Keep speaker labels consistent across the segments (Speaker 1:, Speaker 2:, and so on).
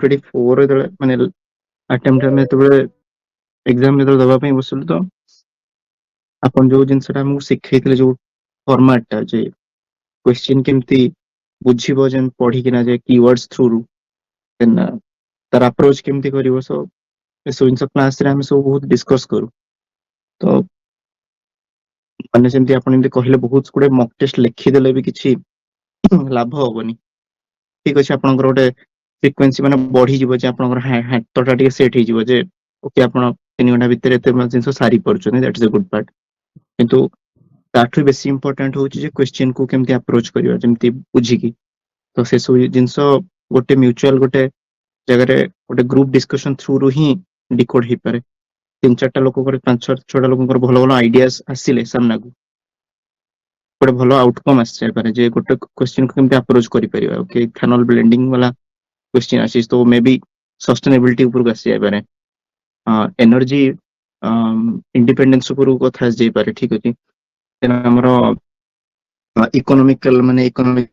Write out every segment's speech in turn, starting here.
Speaker 1: 2024 ଯେତେବେଳେ ମାନେ ଆଟେମ୍ପ୍ଟ ଆମେ ଯେତେବେଳେ ଏକ୍ସାମ ଯେତେବେଳେ ଦେବା ପାଇଁ ବସିଲୁ ତ ଆପଣ ଯୋଉ ଜିନିଷଟା ଆମକୁ ଶିଖେଇଥିଲେ ଯୋଉ ଫର୍ମାଟଟା ଯେ କ୍ୱେଶ୍ଚିନ୍ କେମିତି ବୁଝିବ ଯେମିତି ପଢିକିନା ଯେ କିୱାର୍ଡସ୍ ଥ୍ରୁରୁ ଦେନ୍ ତାର ଆପ୍ରୋଚ୍ କେମିତି କରିବ ସୋ ଏସବୁ ଜିନିଷ କ୍ଲାସରେ ଆମେ ସବୁ ବହୁତ ଡିସ୍କସ୍ କରୁ। ତ ମାନେ ଯେମିତି ଆପଣ ଯେମିତି କହିଲେ ବହୁତ ଗୁଡେ ମକ୍ ଟେଷ୍ଟ ଲେଖିଦେଲେ ବି କିଛି ଲାଭ ହବନି। ଠିକ ଅଛି ଆପଣଙ୍କର ଗୋଟେ ଫ୍ରିକ୍ୱେନ୍ସି ମାନେ ବଢିଯିବ ଯେ ଆପଣଙ୍କର ହାତଟା ଟିକେ ସେଟ୍ ହେଇଯିବ ଯେ ଓକେ ଆପଣ 3 ଘଣ୍ଟା ଭିତରେ ଏତେ ଜିନିଷ ସାରି ପାରୁଛନ୍ତି, ଦ୍ୟାଟ୍ ଇଜ ଅ ଗୁଡ୍ ପାର୍ଟ। କିନ୍ତୁ ତାଠୁ ବେଶୀ ଇମ୍ପୋର୍ଟାଣ୍ଟ ହଉଛି ଯେ କ୍ୱେଶ୍ଚିନ୍ କୁ କେମିତି ଆପ୍ରୋଚ୍ କରିବା ଯେମିତି ବୁଝିକି। ତ ସେସବୁ ଜିନିଷ ଗୋଟେ ମ୍ୟୁଚୁଆଲ ଗୋଟେ ଜାଗାରେ ଗୋଟେ ଗ୍ରୁପ ଡିସ୍କସନ ଥ୍ରୁରୁ ହିଁ ଡିକୋଡ୍ ହେଇପାରେ। 3-4ଟା ଲୋକଙ୍କର 5-6ଟା ଲୋକଙ୍କର ଭଲ ଭଲ ଆଇଡିଆସ ଆସିଲେ ସାମ୍ନାକୁ ଗୋଟେ ଭଲ ଆଉଟକମ୍ ଆସିଯାଇପାରେ ଯେ ଗୋଟେ କ୍ୱେଶ୍ଚିନ୍ କୁ କେମିତି ଆପ୍ରୋଚ୍ କରିପାରିବା। ଓକେ ଇଥାନଲ ବ୍ଲେଣ୍ଡିଂ ବାଲା କ୍ୱେଶ୍ଚିନ୍ ଆସିଛି ତ ମେ ବି ସଷ୍ଟେନେବିଲିଟି ଉପରକୁ ଆସିଯାଇପାରେ, ଏନର୍ଜି ଇଣ୍ଡିପେଣ୍ଡେନ୍ସ ଉପରକୁ କଥା ଆସିଯାଇପାରେ। ଠିକ ଅଛି ଆମର ଇକୋନୋମିକାଲ ମାନେ ଇକୋନୋମିକ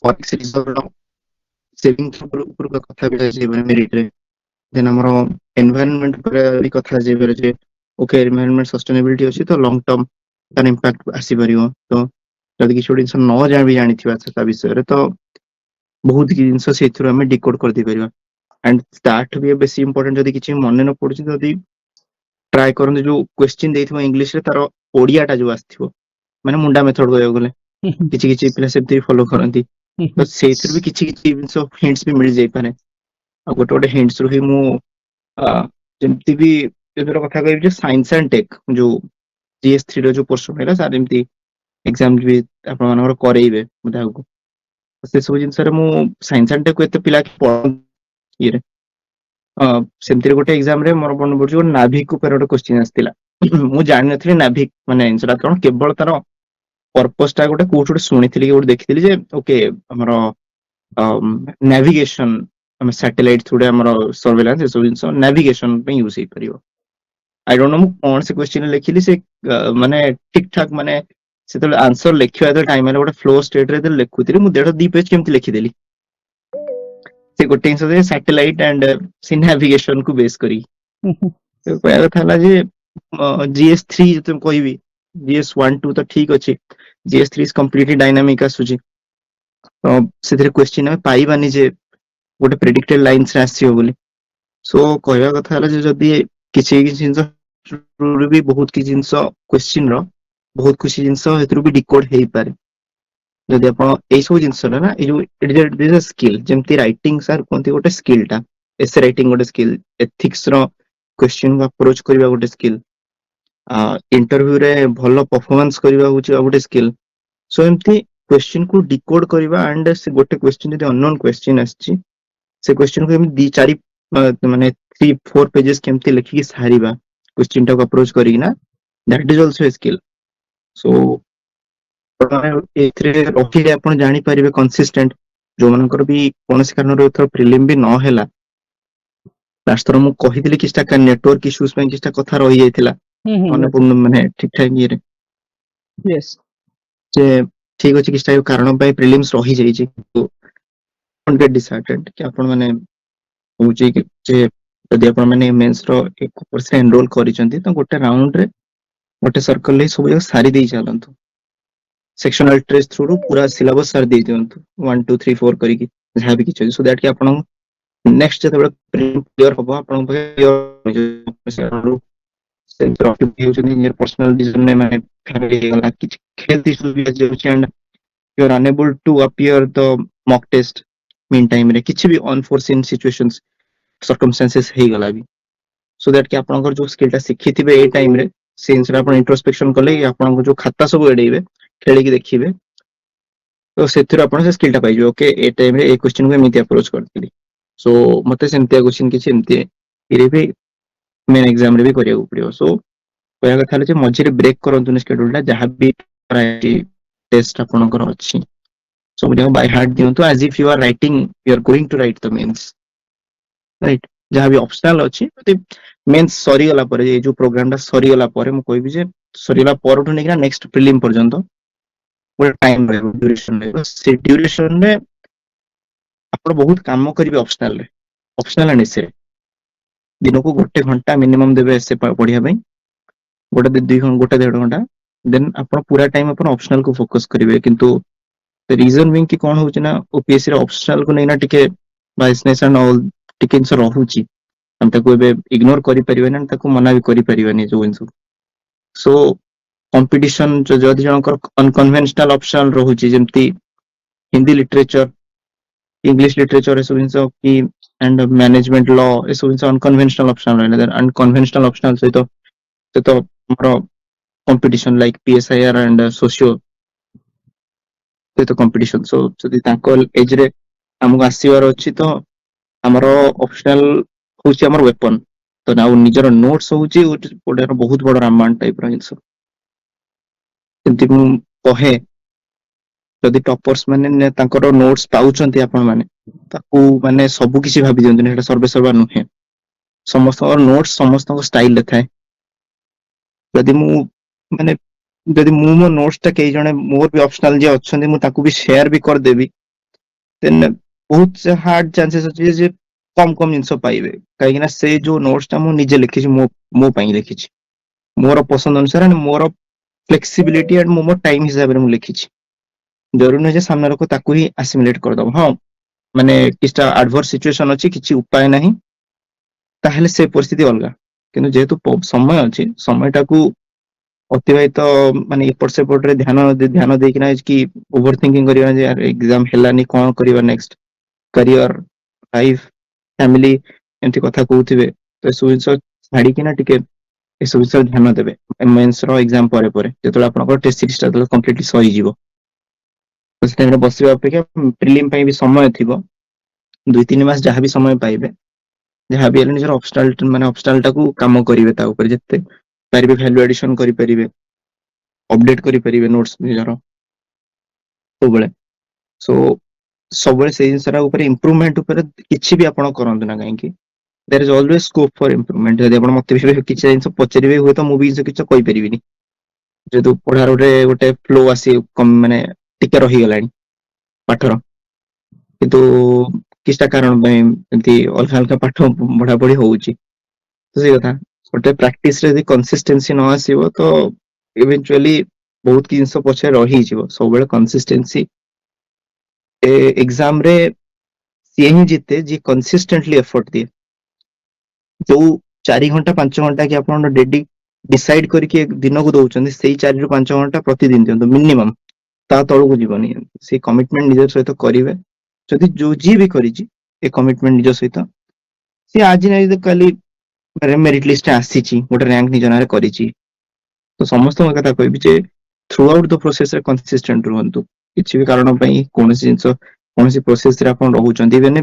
Speaker 1: ଫରେକ୍ସ ରିଜର୍ଭର ସେଭିଂସ ଉପରକୁ କଥା ବି ଆସିଯାଇପାରେ ମେରିଟରେ। ଦେନ୍ ଆମର ଏନଭାୟରନମେଣ୍ଟ ଉପରେ ବି କଥା ଆସିଯାଇପାରେ ଯେ ଓକେ ଏନଭାୟରନମେଣ୍ଟ ସଷ୍ଟେନେବିଲିଟି ଅଛି ତ ଲଙ୍ଗ ଟର୍ମ ତାର ଇମ୍ପାକ୍ଟ ଆସିପାରିବ। ତ ଯଦି କିଛି ଗୋଟେ ଜିନିଷ ନ ଜାଣିଥିବା ତା ବିଷୟରେ ତ ବହୁତ କିଛି ଜିନିଷ ସେଇଥିରୁ ଆମେ ଡିକୋଡ୍ କରିଦେଇପାରିବା। ଆଣ୍ଡ ତାଠୁ ବି ବେଶୀ ଇମ୍ପୋର୍ଟାଣ୍ଟ ଯଦି କିଛି ମନେ ନ ପଡୁଛି ଯଦି ଟ୍ରାଏ କରନ୍ତୁ ଯୋଉ କ୍ୱେଶ୍ଚିନ୍ ଦେଇଥିବ ଇଂଲିଶରେ ତାର ଓଡିଆଟା ଯୋଉ ଆସିଥିବ ମାନେ ମୁଣ୍ଡା ମେଥଡ କହିବାକୁ ଗଲେ କିଛି କିଛି ପିଲା ସେମିତି ଫଲୋ କରନ୍ତି ତ ସେଇଥିରୁ ବି କିଛି କିଛି ଜିନିଷ ହିଣ୍ଟସ ବି ମିଳିଯାଇପାରେ। ଆଉ ଗୋଟେ ଗୋଟେ ହିଣ୍ଟସ ରୁ ହିଁ ମୁଁ ଯେମିତି ବି ଏଥର କଥା କହିବି ଯେ ସାଇନ୍ସ ଆଣ୍ଡ ଟେକ୍ ଯୋଉ GS3 ର ଯୋଉ ପୋର୍ସନ ହେଲା ସାର୍ ଏମିତି ଏକ୍ସାମ ବି ଆପଣ ମାନଙ୍କର କରେଇବେ ବୋଧେ ଆଗକୁ। ସେସବୁ ଜିନିଷରେ ମୁଁ ସାଇନ୍ସ ଆଣ୍ଡ ଟେକ୍ ଏତେ ପିଲା ଇଏରେ ସେମିତିରେ ଗୋଟେ ଏକ୍ସାମ ରେ ମୋର ମନେ ପଡୁଛି ଗୋଟେ ନାଭିକ ଉପରେ ଗୋଟେ କ୍ୱେଶ୍ଚିନ୍ ଆସିଥିଲା। ମୁଁ ଜାଣିନଥିଲି ନାଭିକ ମାନେ ଜିନିଷଟା କଣ, କେବଳ ତାର ପର୍ପସ ଟା ଗୋଟେ କୋଉଠି ଗୋଟେ ଶୁଣିଥିଲି କି ଗୋଟେ ଦେଖିଥିଲି ଯେ ଓକେ ଆମର ନାଭିଗେସନ ଆମେ ସାଟେଲାଇଟ ଥ୍ରୁରେ ଆମର ସର୍ଭେଲାନ୍ସ ଏସବୁ ଜିନିଷ ନାଭିଗେସନ ପାଇଁ ୟୁଜ ହେଇପାରିବ। ଆଇ ଡୋଣ୍ଟ ନୋ ମୁଁ କଣ ସେ କ୍ୱେଶ୍ଚିନ୍ ଲେଖିଲି ସେ ମାନେ ଠିକ ଠାକ ମାନେ ସେତେବେଳେ ଆନ୍ସର ଲେଖିବା ଯେତେବେଳେ ଟାଇମ ହେଲା ଗୋଟେ ଫ୍ଲୋ ଷ୍ଟେଟରେ ଯେତେବେଳେ ଲେଖୁଥିଲି ମୁଁ 1.5-2 ପେଜ କେମିତି ଲେଖିଦେଲି ସେ ଗୋଟେ ଜିନିଷ ଯେ ସାଟେଲାଇଟ ଆଣ୍ଡ ସେ ନାଭିଗେସନ କୁ ବେସ୍ କରି। କହିବା କଥା ହେଲା ଯେ GS3 ଯେତେ କହିବି GS1-2 ତ ଠିକ ଅଛି, GS3 କମ୍ପ୍ଲିଟଲି ଡାଇନାମିକ ଆସୁଛି ତ ସେଥିରେ କ୍ୱେଶ୍ଚିନ୍ ଆମେ ପାଇବାନି ଯେ ଗୋଟେ ପ୍ରେଡିକ୍ଟେଡ ଲାଇନ୍ସ ରେ ଆସିବ ବୋଲି। ସୋ କହିବା କଥା ହେଲା ଯେ ଯଦି କିଛି କିଛି ଜିନିଷ ବି ବହୁତ କିଛି ଜିନିଷ କ୍ୱେଶ୍ଚିନ୍ ର ବହୁତ କିଛି ଜିନିଷ ସେଥିରୁ ବି ଡିକୋଡ୍ ହେଇପାରେ ଯଦି ଆପଣ ଏଇ ସବୁ ଜିନିଷଟା ନା ଏଇ ଯୋଉ ସ୍କିଲ୍ ଯେମିତି ରାଇଟିଂ ସାର୍ କୁହନ୍ତି ଗୋଟେ ସ୍କିଲ୍ ଟା, ଏସେ ରାଇଟିଂ ଗୋଟେ ସ୍କିଲ୍, ଏଥିକ୍ସ ର କ୍ୱେଶ୍ଚିନ୍ କୁ ଆପ୍ରୋଚ୍ କରିବା ଗୋଟେ ସ୍କିଲ୍, ଇଣ୍ଟରଭ୍ୟୁରେ ଭଲ ପରଫର୍ମାନ୍ସ କରିବା ହଉଛି ଆଉ ଗୋଟେ ସ୍କିଲ୍। ସୋ ଏମିତି କ୍ୱେଶ୍ଚିନ୍ କୁ ଡିକୋଡ୍ କରିବା ଆଣ୍ଡ ସେ ଗୋଟେ କ୍ୱେଶ୍ଚିନ୍ ଯଦି ଅନନୋନ୍ କ୍ୱେଶ୍ଚିନ୍ ଆସିଛି ସେ କ୍ୱେଶ୍ଚିନ୍ କୁ ଏମିତି 2-4 ମାନେ 3-4 ପେଜେସ୍ କେମିତି ଲେଖିକି ସାରିବା କ୍ୱେଶ୍ଚିନ୍ ଟାକୁ ଆପ୍ରୋଚ୍ କରିକିନା, that is also a skill. So ଏଥିରେ ରଖିଲେ ଆପଣ ଜାଣିପାରିବେ କନସିଷ୍ଟେଣ୍ଟ ଯୋଉମାନଙ୍କର ବି କୌଣସି କାରଣରୁ ଏଥର ପ୍ରିଲିମ୍ ବି ନହେଲା। ଲାଷ୍ଟ ଥର ମୁଁ କହିଥିଲି କିଛିଟା ନେଟୱାର୍କ ଇସ୍ୟୁଜ ପାଇଁ କିଛିଟା କଥା ରହିଯାଇଥିଲା ମନେ ପଡୁନି ମାନେ ଠିକ ଠାକ ଇଏରେ ଯେ ଠିକ ଅଛି କିଛିଟା କାରଣ ପାଇଁ ପ୍ରିଲିମ୍ସ ରହିଯାଇଛି କି ଆପଣ ମାନେ ହଉଛି କି ଯେ ଯଦି ଆପଣ ମାନେ ମେନ୍ସ ର ଏନରୋଲ କରିଛନ୍ତି ତ ଗୋଟେ ରାଉଣ୍ଡ ରେ ଗୋଟେ ସର୍କଲ ରେ ସବୁ ଯାକ ସାରି ଦେଇ ଚାଲନ୍ତୁ। ସେକ୍ସନାଲ ଟ୍ରେସ୍ ଥ୍ରୁରୁ ପୁରା ସିଲାବସ ସାରି ଦେଇ ଦିଅନ୍ତୁ 1 2 3 4 କରିକି ଯାହା ବି କିଛି ଅଛି ସୋ ଦ୍ୟାଟ କି ଆପଣ ନେକ୍ସଟ ଯେତେବେଳେ କ୍ଲିୟର ହବ ଆପଣଙ୍କ ପର୍ସନାଲ ଡିସିଜନ ମାନେ ଫ୍ୟାମିଲି ହେଇଗଲା କିଛି ହେଲ୍ଥ ଇସ୍ୟୁ ବି ଆସିଯାଉଛି and you are unable to appear the mock test mean time ରେ କିଛି ବି ଅନଫୋରସିନ୍ ସିଚୁଏସନ୍ସ circumstances ହେଇଗଲା ବି ସୋ ଦ୍ୟାଟ କି ଆପଣଙ୍କର ଯୋଉ ସ୍କିଲ୍ ଟା ଶିଖିଥିବେ ଏଇ ଟାଇମ ରେ ସେ ଜିନିଷଟା ଆପଣ ଇଣ୍ଟ୍ରୋସ୍ପେକ୍ସନ କଲେ ଆପଣଙ୍କ ଯୋଉ ଖାତା ସବୁ ଏଡେଇବେ ଖେଳିକି ଦେଖିବେ ତ ସେଥିରୁ ଆପଣ ସେ ସ୍କିଲ୍ ଟା ପାଇଯିବେ। ଓକେ ଏ ଟାଇମ ରେ ଏଇ କ୍ୱେଶ୍ଚିନ୍ କୁ ଏମିତି ଆପ୍ରୋଚ୍ କରିଥିଲି। ସୋ ମତେ ସେମିତିଆ କ୍ୱେଶ୍ଚିନ୍ କିଛି ଏମିତି ଇରେ ବି ମେନ୍ ଏକ୍ସାମ ରେ ବି କରିବାକୁ ପଡିବ। ସୋ କହିବା କଥା ହେଲା ଯେ ମଝିରେ ବ୍ରେକ୍ କରନ୍ତୁନି ସ୍କେଡ୍ୟୁଲ ଟା ଯାହା ବି ଟେଷ୍ଟ ଆପଣଙ୍କର ଅଛି ସବୁ ଯାକ ବାଇ ହାର୍ଟ ଦିଅନ୍ତୁ as if you are writing you are going to write the mains right. ଯାହା ବି ଅପସନାଲ ଅଛି ଯଦି ମେନ୍ସ ସରିଗଲା ପରେ ଏଇ ଯୋଉ ପ୍ରୋଗ୍ରାମ ଟା ସରିଗଲା ପରେ ମୁଁ କହିବି ଯେ ସରିଗଲା ପରଠୁ ନେଇକିନା ନେକ୍ସଟ ପ୍ରିଲିମ୍ ପର୍ଯ୍ୟନ୍ତ ଗୋଟେ ଟାଇମ ରହିବ ଡ୍ୟୁରେସନ ରହିବ ସେ ଡ୍ୟୁରେସନରେ ଆପଣ ବହୁତ କାମ କରିବେ ଅପସନାଲ ଆଣ୍ଡ ଏସେ ଦିନକୁ 1 ଘଣ୍ଟା ମିନିମମ୍ ଦେବେ ଏସେ ପଢିବା ପାଇଁ, 1-2 ଘଣ୍ଟା 1.5 ଘଣ୍ଟା, ଦେନ୍ ଆପଣ ପୁରା ଟାଇମ ଆପଣ ଅପସନାଲ କୁ ଫୋକସ କରିବେ। କିନ୍ତୁ ରିଜନ ବିଂ କି କଣ ହଉଛି ନା ଓପିଏସସି ରେ ଅପସନାଲ କୁ ନେଇନା ଟିକେ ବାଇସନେସ ଆଣ୍ଡ ଅଲ ଟିକେ ଜିନିଷ ରହୁଛି, ଆମେ ତାକୁ ଏବେ ଇଗ୍ନୋର କରିପାରିବାନି, ତାକୁ ମନା ବି କରିପାରିବାନି ଯୋଉ ଜିନିଷ। ସୋ କମ୍ପିଟିସନ ଯଦି ଜଣଙ୍କର ଅନକନଭେନସନାଲ ଅପସନାଲ ରହୁଛି, ଯେମିତି ହିନ୍ଦୀ ଲିଟରେଚର, ଇଂଲିଶ ଲିଟରେଚର, ଏସବୁ ଜିନିଷ କି ଆଣ୍ଡ ମ୍ୟାନେଜମେଣ୍ଟ ଲ, ଏସବୁ ଜିନିଷ ଅନକନଭେନସନାଲ ଅପସନାଲ ରହିଲା। ଆଣ୍ଡ କନଭେନସନାଲ ଅପସନାଲ ସହିତ ଆମର କମ୍ପିଟିସନ ଲାଇକ ପିଏସଆଇଆର ଆଣ୍ଡ ସୋସିଓ ସହିତ କମ୍ପିଟିସନ। ସୋ ଯଦି ତାଙ୍କ ଏଜ ରେ ଆମକୁ ଆସିବାର ଅଛି ତ ଆମର ଅପସନାଲ ହଉଛି ଆମର ୱେପନ। ତ ଆଉ ନିଜର ନୋଟ୍ସ ହଉଛି ଗୋଟେ ବହୁତ ବଡ ରାମାୟଣ ଟାଇପ ର ଜିନିଷ। ଯେମିତି ମୁଁ କହେ, ଯଦି ଟପର୍ସ ମାନେ ତାଙ୍କର ନୋଟ୍ସ ପାଉଛନ୍ତି ଆପଣ ମାନେ, ତାକୁ ମାନେ ସବୁ କିଛି ଭାବି ଦିଅନ୍ତୁନି, ସେଟା ସର୍ବେ ସର୍ବା ନୁହେଁ। ସମସ୍ତଙ୍କର ନୋଟ୍ସ ସମସ୍ତଙ୍କ ଷ୍ଟାଇଲରେ ଥାଏ। ଯଦି ମୁଁ ମାନେ ଯଦି ମୁଁ ମୋ ନୋଟ୍ସ ଟା କେହି ଜଣେ ମୋର ବି ଅପସନାଲ ଯିଏ ଅଛନ୍ତି ମୁଁ ତାକୁ ବି ସେୟାର ବି କରିଦେବି, ଦେନ୍ ବହୁତ ହାର୍ଡ ଚାନ୍ସେସ୍ ଅଛି ଯେ କମ କମ ଜିନିଷ ପାଇବେ। କାହିଁକି ନା ସେ ଯୋଉ ନୋଟ୍ସ ଟା ମୁଁ ନିଜେ ଲେଖିଛି, ମୋ ପାଇଁ ଲେଖିଛି, ମୋର ପସନ୍ଦ ଅନୁସାରେ, ମୋର ଫ୍ଲେକ୍ସିବିଲିଟି ଆଣ୍ଡ ମୋ ଟାଇମ ହିସାବରେ ମୁଁ ଲେଖିଛି। ଜରୁରୀ ନୁହେଁ ଯେ ସାମ୍ନା ଲୋକ ତାକୁ ହିଁ ଆସିମିଲେଟ କରିଦବ। ହଁ ମାନେ କିଛିଟା ଆଡଭର୍ସ ସିଚୁଏସନ ଅଛି, କିଛି ଉପାୟ ନାହିଁ, ତାହେଲେ ସେ ପରିସ୍ଥିତି ଅଲଗା। କିନ୍ତୁ ଯେହେତୁ ସମୟ ଅଛି, ସମୟଟାକୁ ଅତିବାହିତ ମାନେ ଏପଟ ସେପଟରେ ଧ୍ୟାନ ଦେଇକିନା କି ଓଭର ଥିଙ୍କିଂ କରିବା ଯେ ଏକ୍ସାମ ହେଲାନି କଣ କରିବା ନେକ୍ସଟ, କ୍ୟାରିୟର, ଲାଇଫ, ଫ୍ୟାମିଲି, ଏମିତି କଥା କହୁଥିବେ, ତ ଏସବୁ ଜିନିଷ ଛାଡିକିନା ଟିକେ ଏସବୁ ଜିନିଷ ଧ୍ୟାନ ଦେବେ। ମେନ୍ସ ର ଏକ୍ସାମ ପରେ ପରେ ଯେତେବେଳେ ଆପଣଙ୍କର ଟେଷ୍ଟ ସିରିଜ ଟା କମ୍ପ୍ଲିଟଲି ସରିଯିବ, ତ ସେ ଟାଇମରେ ବସିବା ଅପେକ୍ଷା ପ୍ରିଲିମ ପାଇଁ ବି ସମୟ ଥିବ, 2-3 ମାସ ଯାହା ବି ସମୟ ପାଇବେ, ଯାହା ବି ହେଲେ ନିଜର ଅବଷ୍ଟାଲ ଟାକୁ କାମ କରିବେ, ତା ଉପରେ ଯେତେ ପାରିବେ ଭ୍ୟାଲୁ ଆଡିସନ କରିପାରିବେ, ଅପଡେଟ କରିପାରିବେ ନୋଟ୍ସ ନିଜର ସବୁବେଳେ। ସୋ ସବୁବେଳେ ସେଇ ଜିନିଷଟା ଉପରେ ଇମ୍ପ୍ରୁଭମେଣ୍ଟ ଉପରେ କିଛି ବି ଆପଣ କରନ୍ତୁ ନା କାହିଁକି, there is always scope for improvement. ଯଦି ଆପଣ ମତେ ବି କିଛି ଜିନିଷ ପଚାରିବେ, ହୁଏତ ମୁଁ ବି କିଛି କହିପାରିବିନି, ଯେହେତୁ ପଢାର ଗୋଟେ ଫ୍ଲୋ ଆସି ମାନେ ଟିକେ ରହିଗଲାଣି ପାଠର। କିନ୍ତୁ କିଛିଟା କାରଣ ପାଇଁ ଏମିତି ଅଲଗା ଅଲଗା ପାଠ ପଢା ପଢି ହଉଛି, ତ ସେଇ କଥା ଗୋଟେ ପ୍ରାକ୍ଟିସରେ ଯଦି କନସିଷ୍ଟେନ୍ସି ନ ଆସିବ ତ ଇଭେଞ୍ଚୁଆଲି ବହୁତ କିଛି ଜିନିଷ ପଛରେ ରହିଯିବ। ସବୁବେଳେ କନସିଷ୍ଟେନ୍ସି ଏକ୍ସାମ ରେ ସିଏ ହିଁ ଜିତେ ଯିଏ କନସିଷ୍ଟେଣ୍ଟଲି ଏଫର୍ଟ ଦିଏ। ଯୋଉ 4 ଘଣ୍ଟା 5 ଘଣ୍ଟା କି ଆପଣ ଡେଡି ଡିସାଇଡ କରିକି ଦିନକୁ ଦଉଛନ୍ତି, ସେଇ 4-5 ଘଣ୍ଟା ପ୍ରତିଦିନ ଦିଅନ୍ତୁ ମିନିମମ୍, ତା ତଳକୁ ଯିବନି। ସେଇ କମିଟମେଣ୍ଟ ନିଜ ସହିତ କରିବେ। ଯଦି ଯୋଉ ଯିଏ ବି କରିଛି ଏ କମିଟମେଣ୍ଟ ନିଜ ସହିତ, ସିଏ ଆଜି ନାହିଁ ତ କାଲି ମେରିଟ ଲିଷ୍ଟ ଆସିଛି, ଗୋଟେ ରାଙ୍କ ନିଜ ନାଁରେ କରିଛି, ତ ସମସ୍ତଙ୍କ କଥା କହିବି ଯେ ଥ୍ରୁ ଆଉଟ ଦ ପ୍ରୋସେସରେ କନସିଷ୍ଟେଣ୍ଟ ରୁହନ୍ତୁ। କିଛି ବି କାରଣ ପାଇଁ କୌଣସି ଜିନିଷ କୌଣସି ପ୍ରୋସେସରେ ଆପଣ ରହୁଛନ୍ତି, ମାନେ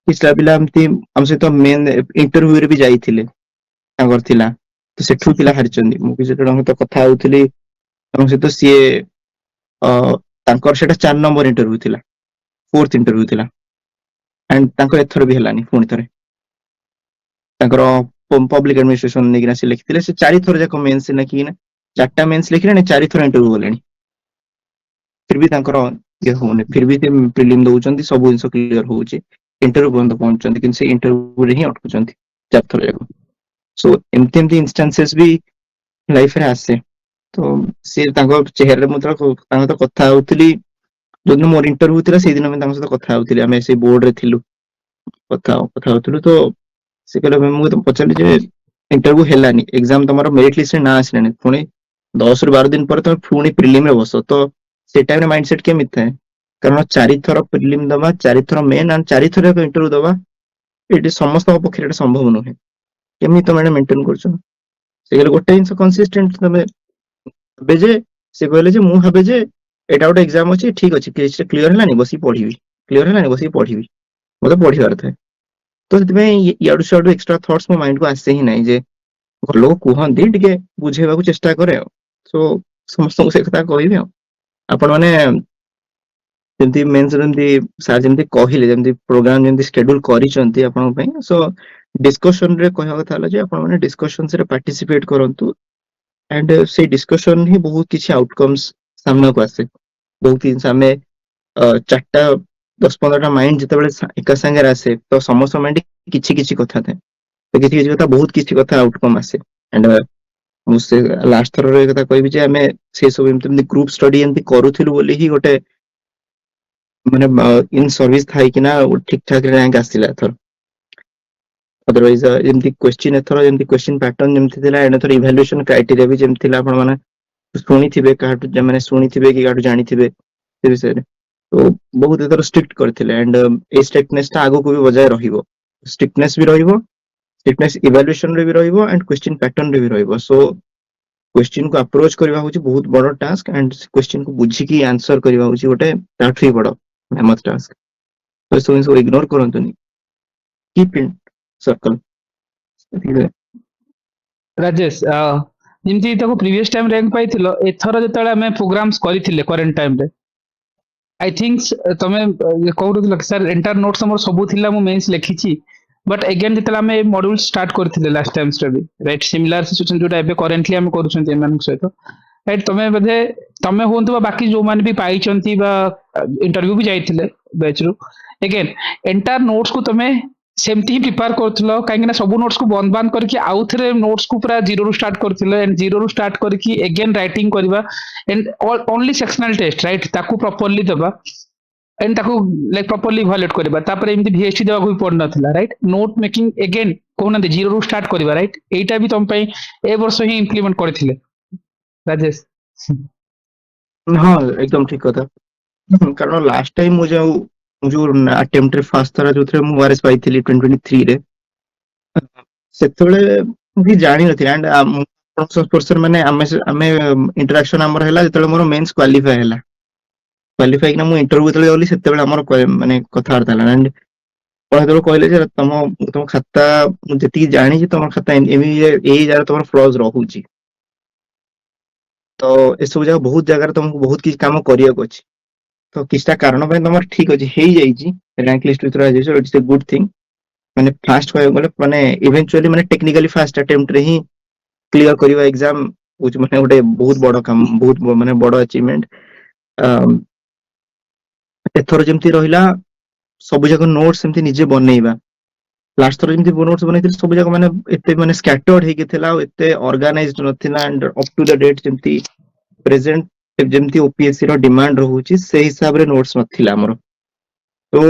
Speaker 1: କିଛିଟା ପିଲା ଏମିତି ଆମ ସହିତ ମେନ୍ ଇଣ୍ଟରଭ୍ୟୁରେ ବି ଯାଇଥିଲେ, ତାଙ୍କର ଥିଲା, ତ ସେଠୁ ପିଲା ହାରିଛନ୍ତି। ମୁଁ ବି ସେଠି ଜଣଙ୍କ ସହିତ କଥା ହଉଥିଲି, ତାଙ୍କ ସହିତ ସିଏ ତାଙ୍କର ସେଇଟା 4 ନମ୍ବର ଇଣ୍ଟରଭ୍ୟୁ ଥିଲା, 4th ଇଣ୍ଟରଭ୍ୟୁ ଥିଲା, ଆଣ୍ଡ ତାଙ୍କର ଏଥର ବି ହେଲାନି। ପୁଣି ଥରେ ତାଙ୍କର ପବ୍ଲିକ ଆଡମିନିଷ୍ଟ୍ରେସନ ନେଇକିନା ସେ ଲେଖିଥିଲେ, ସେ 4 ଥର ଯାକ ମେନ୍ସ ଲେଖିକିନା 4ଟା ମେନ୍ସ ଲେଖିଲେଣି, 4 ଥର ଇଣ୍ଟରଭ୍ୟୁ ଗଲେଣି, ଫିର ବି ତାଙ୍କର ଇଏ ହଉନି, ଫିର ବି ସେ ପ୍ରିଲିମ ଦଉଛନ୍ତି, ସବୁ ଜିନିଷ କ୍ଲିୟର ହଉଛି, ଇଣ୍ଟରଭ୍ୟୁ ପର୍ଯ୍ୟନ୍ତ ପହଞ୍ଚୁଛନ୍ତି, କିନ୍ତୁ ସେ ଇଣ୍ଟରଭ୍ୟୁରେ ହିଁ ଅଟକୁଛନ୍ତି 4 ଥର ଯାକ। ସୋ ଏମିତି ଏମିତି ଇନଷ୍ଟାନ୍ସେସ୍ ବି ଲାଇଫରେ ଆସେ। ତ ସିଏ ତାଙ୍କ ଚେହେରାରେ ମୁଁ ତାଙ୍କ ସହିତ କଥା ହଉଥିଲି, ଯୋଉଦିନ ମୋର ଇଣ୍ଟରଭ୍ୟୁ ଥିଲା ସେଇଦିନ ମୁଁ ତାଙ୍କ ସହିତ କଥା ହଉଥିଲି, ଆମେ ସେଇ ବୋର୍ଡରେ ଥିଲୁ, କଥା ହଉଥିଲୁ। ତ ସେ କହିଲେ, ମୁଁ ପଚାରିଲି ଯେ ଇଣ୍ଟରଭ୍ୟୁ ହେଲାନି, ଏକ୍ସାମ ତମର ମେରିଟ ଲିଷ୍ଟରେ ନାଁ ଆସିଲାନି, ପୁଣି 10-12 ଦିନ ପରେ ତମେ ପୁଣି ପ୍ରିଲିମରେ ବସ, ତ ସେ ଟାଇମରେ ମାଇଣ୍ଡ ସେଟ କେମିତି ଥାଏ? କାରଣ 4 ଥର ପ୍ରିଲିମ ଦବା, 4 ଥର ମେନ୍ ଆଣ୍ଡ 4 ଥର ଇଣ୍ଟରଭ୍ୟୁ ଦବା, ଏଠି ସମସ୍ତଙ୍କ ପକ୍ଷରେ ଏଟା ସମ୍ଭବ ନୁହେଁ। କେମିତି ତମେ ମେଣ୍ଟେନ କରୁଛ? ସେ କହିଲେ ଗୋଟେ ଜିନିଷ କନସିଷ୍ଟେଣ୍ଟ ତମେ ଭାବେ ଯେ, ସେ କହିଲେ ଯେ ମୁଁ ଭାବେ ଯେ ଏଇଟା ଗୋଟେ ଏକ୍ସାମ ଅଛି, ଠିକ ଅଛି, କ୍ଲିୟର ହେଲାନି ବସିକି ପଢିବି, କ୍ଲିୟର ହେଲାନି ବସିକି ପଢିବି, ମତେ ପଢିବାର ଥାଏ। ତ ସେଥିପାଇଁ ଇଆଡୁ ସିଆଡୁ ଏକ୍ସଟ୍ରା ଥଟ୍ସ ମୋ ମାଇଣ୍ଡକୁ ଆସେ ହିଁ ନାହିଁ। ଯେ ଘର ଲୋକ କୁହନ୍ତି, ଟିକେ ବୁଝେଇବାକୁ ଚେଷ୍ଟା କରେ ଆଉ। ସୋ ସମସ୍ତଙ୍କୁ ସେ କଥା କହିବି ଆଉ। ଆପଣ ମାନେ ଯେମିତି ମେନ୍ସ ଯେମିତି ସାର୍ ଯେମିତି କହିଲେ, ଯେମିତି ପ୍ରୋଗ୍ରାମ ଯେମିତି ସ୍କେଡ୍ୟୁଲ କରିଛନ୍ତି ଆପଣଙ୍କ ପାଇଁ, ସୋ ଡିସ୍କସନରେ କହିବା କଥା ହେଲା ଯେ ଆପଣ ମାନେ ଡିସ୍କସନ୍ସରେ ପାର୍ଟିସିପେଟ କରନ୍ତୁ, ଆଣ୍ଡ ସେଇ ଡିସ୍କସନ ହିଁ ବହୁତ କିଛି ଆଉଟକମ୍ସ ସାମ୍ନାକୁ ଆସେ। ବହୁତ ଜିନିଷ ଆମେ 4ଟା 10-15ଟା ମାଇଣ୍ଡ ଯେତେବେଳେ ଏକା ସାଙ୍ଗରେ ଆସେ ତ ସମସ୍ତ ମାଇଣ୍ଡ କିଛି କିଛି କଥା ଥାଏ, ତ କିଛି କିଛି କଥା ବହୁତ କିଛି କଥା ଆଉଟକମ୍ ଆସେ। ଆଣ୍ଡ ମୁଁ ସେ ଲାଷ୍ଟ ଥରର ଏ କଥା କହିବି ଯେ ଆମେ ସେ ସବୁ ଏମିତି ଗ୍ରୁପ ଷ୍ଟଡି ଏମିତି କରୁଥିଲୁ ବୋଲି ହିଁ ଗୋଟେ ମାନେ ଇନ ସର୍ଭିସ ଥାଇକିନା ଠିକ ଠାକ ରାଙ୍କ ଆସିଲା ଏଥର। ଅଦରୱାଇଜ ଏମିତି କ୍ୱେଶ୍ଚିନ୍ ଏଥର ଯେମିତି କ୍ୱେଶ୍ଚିନ୍ ପ୍ୟାଟର୍ନ ଯେମିତି ଥିଲା ଏଥର ଇଭାଲୁଏସନ କ୍ରାଇଟେରିଆ ବି ଯେମିତି ଥିଲା, ଆପଣ ମାନେ ଶୁଣିଥିବେ କାହାଠୁ, ମାନେ ଶୁଣିଥିବେ କି କାହାଠୁ ଜାଣିଥିବେ ସେ ବିଷୟରେ, ତ ବହୁତ ଏଥର ଷ୍ଟ୍ରିକ୍ଟ କରିଥିଲେ। ଆଣ୍ଡ ଏଇ ଷ୍ଟ୍ରିକ୍ଟନେସ ଟା ଆଗକୁ ବି ବଜାୟ ରହିବ, ଷ୍ଟ୍ରିକ୍ଟନେସ ବି ରହିବ, ଷ୍ଟ୍ରିକ୍ଟନେସ ଇଭାଲୁଏସନ ରେ ବି ରହିବ ଆଣ୍ଡ କ୍ୱେଶ୍ଚିନ୍ ପ୍ୟାଟର୍ନ ରେ ବି ରହିବ। ସୋ क्वेश्चन को अप्रोच करवा होची बहुत बड़ टास्क एंड क्वेश्चन को बुझी की आंसर करवा होची गोटे ताठू ही बड़ मेहनत टास्क। तो सो इग्नोर करंतुनी, कीप इन सर्कल।
Speaker 2: ରାଜେଶ ଯେମିତି ତାକୁ ପ୍ରିଭିୟସ ଟାଇମ ରାଙ୍କ ପାଇଥିଲ, ଏଥର ଯେତେବେଳେ ଆମେ ପ୍ରୋଗ୍ରାମସ କରିଥିଲେ କରେଣ୍ଟ ଟାଇମରେ, ଆଇ ଥିଙ୍କ ତମେ କହୁଥିଲ କି ସାର୍ ଏଣ୍ଟାର ନୋଟ୍ସ ଆମର ସବୁ ଥିଲା, ମୁଁ ମେନ୍ସ ଲେଖିଛି, ବଟ୍ ଏଗେନ୍ ଯେତେବେଳେ ଆମେ ଏ ମଡ୍ୟୁଲ ଷ୍ଟାର୍ଟ କରିଥିଲେ ଲାଷ୍ଟ ଟାଇମ୍ସରେ ବି ରାଇଟ୍, ସିମିଲାର ସିଚୁଏସନ ଯୋଉଟା ଏବେ କରେଣ୍ଟଲି ଆମେ କରୁଛନ୍ତି ଏମାନଙ୍କ ସହିତ, ରାଇଟ୍, ତମେ ବୋଧେ ତମେ ହୁଅନ୍ତୁ ବା ବାକି ଯୋଉମାନେ ବି ପାଇଛନ୍ତି ବା ଇଣ୍ଟରଭ୍ୟୁ ବି ଯାଇଥିଲେ ବ୍ୟାଚରୁ, ଏଗେନ୍ ଏଣ୍ଟାର ନୋଟ୍ସକୁ ତମେ ସେମିତି ହିଁ ପ୍ରିପେୟାର କରୁଥିଲ, କାହିଁକି ନା ସବୁ ନୋଟ୍ସକୁ ବନ୍ଦ ବାନ୍ଦ କରିକି ଆଉ ଥରେ ନୋଟ୍ସକୁ ପୁରା ଜିରୋରୁ ଷ୍ଟାର୍ଟ କରିଥିଲେ, ଏଣ୍ଡ ଜିରୋରୁ ଷ୍ଟାର୍ଟ କରିକି ଏଗେନ୍ ରାଇଟିଂ କରିବା, and only sectional test right, ତାକୁ ପ୍ରପରଲି ଦେବା एंड ताको लाइक प्रॉपर्ली इभालुएट करबा, तापर एमती VST देबा भी पड़ नथिला राइट, नोट मेकिंग अगेन कोना दे जीरो रू स्टार्ट करबा राइट, एटा भी तुम पई ए वर्ष ही इंप्लीमेंट करथिले राजेश।
Speaker 1: हाँ एकदम ठीक कथा, कारण लास्ट टाइम जो अटेम्प्ट रे फर्स्ट थरा जो थे मु आरएस पाइथिली 2023 रे, सेतबेले भी जानि नथि। एंड पर्सन माने आमे इंटरेक्शन हमर हैला जेतले मोर मेंस क्वालीफाई हैला, क्वालीफाई किना मु इंटरव्यू तले गली सेतबेले हमर माने कथा वार्ता हैला। एंड कहले कहले जे तुम खाता जति जानि जे तुम खाता एमी एई जगह तुम फ्लॉज रहूची, तो ए सब जगह बहुत जगह तुमको बहुत किछ काम करिया को अछि, तो किछटा कारण पे तुम ठीक अछि हेई जाईची, रैंक लिस्ट भीतर आ जाईची, इट्स ए गुड थिंग। माने फास्ट कहय बोले माने इवेंचुअली माने टेक्निकली फास्ट अटेम्प्ट रे ही क्लियर करवा एग्जाम उच माने गोटे बहुत बड़ काम, बहुत माने बड़ अचीवमेंट। एथर जेमती रहिला सब जगह नोट्स सेमती निजे बनेइबा, लास्ट थर जेमती नोट्स बनेइथिल सब जगह माने एते माने स्कैटर्ड हेके थिला, एते ऑर्गेनाइज्ड नथिला, and up to the date जेमती प्रेजेंट जेमती ओपीएससी रो डिमांड रहूची से हिसाब रे नोट्स नथिला हमर। तो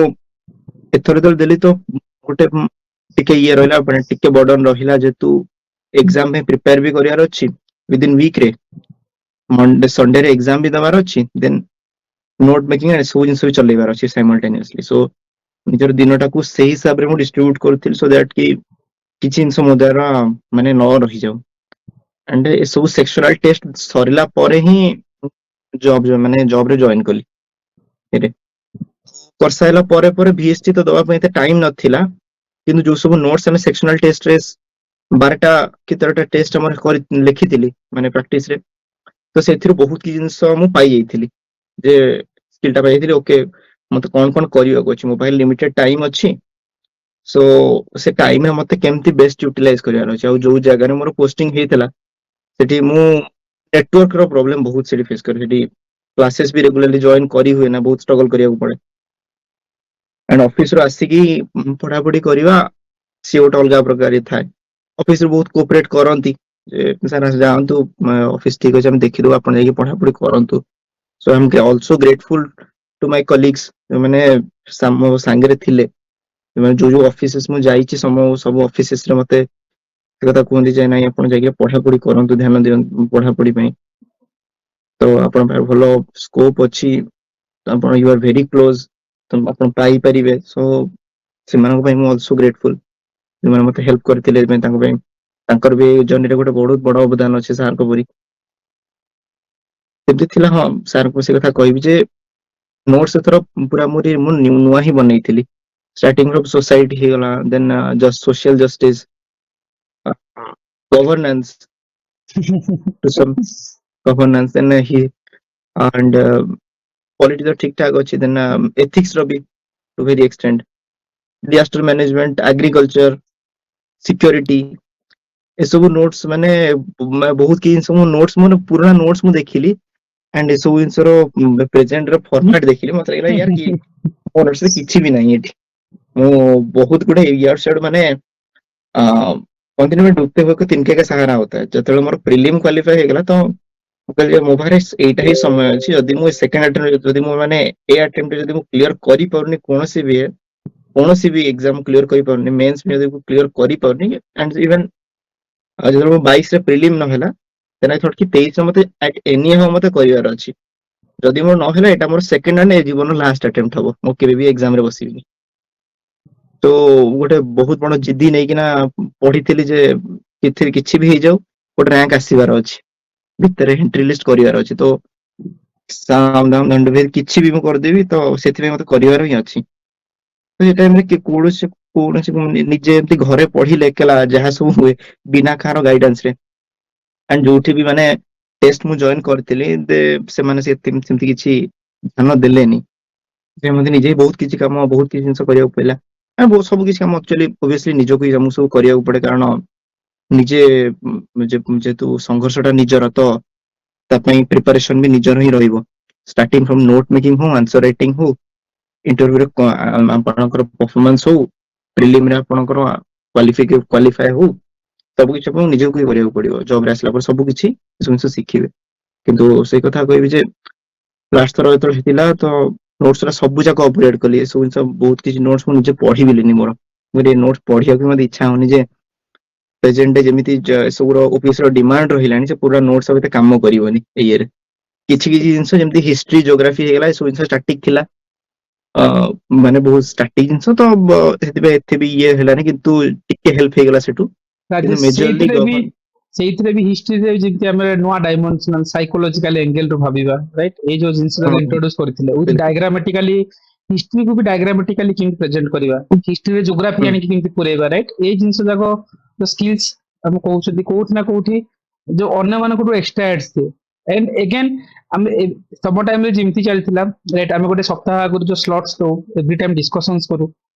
Speaker 1: एथर तो देली तो गोटे टिके ये रहिला, माने टिके बर्डन रहिला जेतु एग्जाम में प्रिपेयर भी करियार अछि विद इन वीक रे, मंडे संडे रे एग्जाम भी दबार अछि, देन नोट मेकिंग एंड सब जिंस भी चलेबार अछि साइमल्टेनियसली। सो निजर दिनटा को सही हिसाब रे मु डिस्ट्रीब्यूट करथिल सो दैट कि किछि जिंस मो द्वारा माने न रहि जाउ। एंड ए सब सेक्सुअल टेस्ट सरिला परे ही जॉब माने जॉब रे जॉइन कली, एरे करसाइला परे परे VST तो दवा पे टाइम नथिला, किंतु जो सब नोट्स हम सेक्शनल टेस्ट रे 12टा कि 13टा टेस्ट हमर लिखिथिली माने प्रैक्टिस रे, तो सेथिरु बहुत कि जिंस मु पाई जाइथिली जे स्किलटा पाई जाइथिली। ओके मते कोन कोन करियो को अछि, मोबाइल लिमिटेड टाइम अछि, सो से टाइम रे मते केमती बेस्ट यूटिलाइज करियार अछि। आ जो जगह रे मोर पोस्टिंग हेतिला सेठी मु नेटवर्क रो प्रॉब्लम बहुत सेठी फेस कर, सेठी क्लासेस भी रेगुलरली जॉइन करी हुए ना, बहुत स्ट्रगल करिया को पड़े। एंड ऑफिस रो आसीकी पढ़ा पढ़ी करबा सी गोटे अलगा प्रकार थाए, ऑफिस रे बहुत कोऑपरेट करंती जे सर जांतु ऑफिस ठीक अछि हम देखि दो आपण जाई पढ़ा पढ़ी करंतु। So I am also grateful to my colleagues माने सामो सांगरे थिले, माने जो जो ऑफिसेस मु जाईची सब ऑफिसेस रे मते कथा कहते जे नहीं आपण जाई पढ़ा पढ़ी करंतु, ध्यान दियंतु पढ़ा पढ़ी पई, तो आपण भलो स्कोप अछि, आपण यू आर वेरी क्लोज, तो आपण पाई परिबे। सो सेमान को पई मु आल्सो ग्रेटफुल जेमाने मते हेल्प करथिले, मैं तांको पई तांकर भी जर्नी रे गोटे बहुत बड़ अवदान अछि सार को परी एमती थिला। हां सार को से कथा कहबी जे नोट्स एथर पूरा मोरी मु नुआ ही बनैथिली, स्टार्टिंग ऑफ सोसाइटी हे गला, then just social justice, governance to some governance, then ही एंड पॉलिटी तो ठीक ठाक अछि, देन एथिक्स रो भी to very extent, disaster management, agriculture, security, ए सब नोट्स माने बहुत कि सब नोट्स माने पुराना नोट्स मु देखिली, एंड ए सब जिंस रो प्रेजेंट रो फॉर्मेट देखिली, मत लागला यार कि ମୋ ନୋଟ୍ସ ରେ କିଛି ବି ନାହିଁ ଏଠି। ମୁଁ ବହୁତ ଗୁଡେ ଇୟର ସେଡ୍ ମାନେ କହନ୍ତିନି ଡୁबତେ ହୁଏ ତିନକେ का सहारा होता है। ଯେତେବେଳେ ମୋର ପ୍ରିଲିମ୍ କ୍ୱାଲିଫାଇ ହେଇଗଲା ତ ମୁଁ କହିଲି ମୋ ପାଖରେ ଏଇଟା ହିଁ ସମୟ ଅଛି, ଯଦି ମୁଁ ସେକେଣ୍ଡ ଆଟେମ୍ପ୍ଟ ଯଦି ମୁଁ ମାନେ ଏ ଆଟେମ୍ପ୍ଟ ଯଦି ମୁଁ କ୍ଲିୟର କରିପାରୁନି କୌଣସି ବି ଏକ୍ସାମ କ୍ଲିୟର କରିପାରୁନି, ମେନ୍ସ ଯଦି ମୁଁ କ୍ଲିୟର କରିପାରୁନି ଆଣ୍ଡ ଇଭେନ୍ ଯେତେବେଳେ ମୋ 22 ରେ ପ୍ରିଲିମ୍ ନହେଲା ଦେନ୍ ଆଇ ଥଟ୍ କି 23 ରେ ମତେ ଆଟ୍ ଏନି ହାଉ ମତେ କରିବାର ଅଛି। ଯଦି ମୋର ନହେଲା ଏଇଟା ମୋର ସେକେଣ୍ଡ ଆଣ୍ଡ ଏ ଜୀବନର ଲାଷ୍ଟ ଆଟେମ୍ପ୍ଟ ହବ, ମୁଁ କେବେ ବି ଏକ୍ସାମ ରେ ବସିବିନି। ତ ଗୋଟେ ବହୁତ ବଡ ଜିଦି ନେଇକିନା ପଢିଥିଲି ଯେ କିଛି ବି ହେଇଯାଉ ଗୋଟେ ରାଙ୍କ ଆସିବାର ଅଛି, ଭିତରେ ଏଣ୍ଟ୍ରି ଲିଷ୍ଟ କରିବାର ଅଛି। ତ ସାମ ଦାମ ଦଣ୍ଡ ଭେଦ କିଛି ବି ମୁଁ କରିଦେବି, ତ ସେଥିପାଇଁ ମତେ କରିବାର ହିଁ ଅଛି। ତ ସେ ଟାଇମରେ କୌଣସି କୌଣସି ନିଜେ ଏମିତି ଘରେ ପଢିଲେ ଏକଲା ଯାହା ସବୁ ହୁଏ ବିନା କାହାର ଗାଇଡାନ୍ସ ରେ, ଆଣ୍ଡ ଯୋଉଠି ବି ମାନେ ଟେଷ୍ଟ ମୁଁ ଜଏନ କରିଥିଲି ସେମାନେ ସେମିତି କିଛି ଧ୍ୟାନ ଦେଲେନି। ମତେ ନିଜେ ବହୁତ କିଛି କାମ ବହୁତ କିଛି ଜିନିଷ କରିବାକୁ ପଡିଲା। ସବୁ କିଛି କାମ ଆକ୍ଚୁଆଲି ଓବିୟସଲି ନିଜକୁ ହିଁ ଆମକୁ ସବୁ କରିବାକୁ ପଡେ, କାରଣ ନିଜେ ଯେହେତୁ ସଂଘର୍ଷ ଟା ନିଜର, ତ ତା ପାଇଁ ପ୍ରିପାରେସନ ବି ନିଜର ହିଁ ରହିବ। ଷ୍ଟାର୍ଟିଂ ଫ୍ରମ ନୋଟ ମେକିଂ ହଉ, ଆନ୍ସର ରାଇଟିଂ ହଉ, ଇଣ୍ଟରଭ୍ୟୁରେ ଆପଣଙ୍କର ପରଫର୍ମାନ୍ସ ହଉ, ପ୍ରିଲିମରେ ଆପଣଙ୍କର କ୍ୱାଲିଫାଏ ହଉ, ସବୁ କିଛି ଆପଣଙ୍କୁ ନିଜକୁ ହିଁ କରିବାକୁ ପଡିବ। ଜବରେ ଆସିଲା ପରେ ସବୁ କିଛି ଜିନିଷ ଶିଖିବେ। କିନ୍ତୁ ସେଇ କଥା କହିବି ଯେ ଲାଷ୍ଟ ଥର ଯେତେବେଳେ ହେଇଥିଲା ତ ନୋଟ୍ସ ରା ସବୁ ଯାକ ଅପଗ୍ରେଡ କଲି, ଏସବୁ ଜିନିଷ ବହୁତ କିଛି ନୋଟ୍ସ ମୁଁ ନିଜେ ପଢିବିଲିନି। ମୋର ନୋଟ୍ସ ପଢିବାକୁ ମତେ ଇଚ୍ଛା ହଉନି ଯେ ପ୍ରେଜେଣ୍ଟ ଯେମିତି ସବୁର ଅଫିସ ର ଡିମାଣ୍ଡ ରହିଲାଣି, ସେ ପୁରା ନୋଟ୍ସ ଆଉ ଏତେ କାମ କରିବନି ଏଇ ଇଏରେ। କିଛି କିଛି ଜିନିଷ ଯେମିତି ହିଷ୍ଟ୍ରି ଜୋଗ୍ରାଫି ହେଇଗଲା, ଏସବୁ ଜିନିଷ ଷ୍ଟାଟିକ ଥିଲା, ମାନେ ବହୁତ ଷ୍ଟାଟିକ ଜିନିଷ ତ ସେଥିପାଇଁ ଏତେ ବି ଇଏ ହେଲାନି, କିନ୍ତୁ ଟିକେ ହେଲ୍ପ ହେଇଗଲା ସେଠୁ। କିନ୍ତୁ
Speaker 2: ରାଜେଶ,
Speaker 1: ମେଜରଲି
Speaker 2: ସେଇଥିରେ ବି ହିଷ୍ଟ୍ରିରେ ଯେମିତି ଆମେ ନୂଆ ଡାଇମେନସନାଲ ସାଇକୋଲୋଜିକାଲ ଏଙ୍ଗେଲ ରୁ ଭାବିବା, ରାଇଟ? ଏଇ ଯୋଉ ଜିନିଷ ଇଣ୍ଟ୍ରୋଡ୍ୟୁସ କରିଥିଲେ ୱିଥ ଡାଇଗ୍ରାମାଟିକାଲି, ହିଷ୍ଟ୍ରିକୁ ବି ଡାଇଗ୍ରାମାଟିକାଲି କେମିତି ପ୍ରେଜେଣ୍ଟ କରିବା, ହିଷ୍ଟ୍ରିରେ ଜୋଗ୍ରାଫି ଆଣିକି କେମିତି ପୁରେଇବା, ରାଇଟ? ଏଇ ଜିନିଷ ଯାକ ସ୍କିଲ୍ସ ଆମେ କହୁଛନ୍ତି କୋଉଠି ନା କୋଉଠି ଯୋଉ ଅନ୍ୟମାନଙ୍କଠୁ ଏକ୍ସଟ୍ରା ଏଡ୍ସ ଥିବ। ଏଣ୍ଡ ଏଗେନ୍ ଆମେ ତମ ଟାଇମରେ ଯେମିତି ଚାଲିଥିଲା, ରାଇଟ? ଆମେ ଗୋଟେ ସପ୍ତାହ ଆଗରୁ ଯୋଉ ସ୍ଲଟ୍ସ ଦଉ, ଏଭ୍ରି ଟାଇମ ଡିସ୍କସନ୍ସ କରୁ,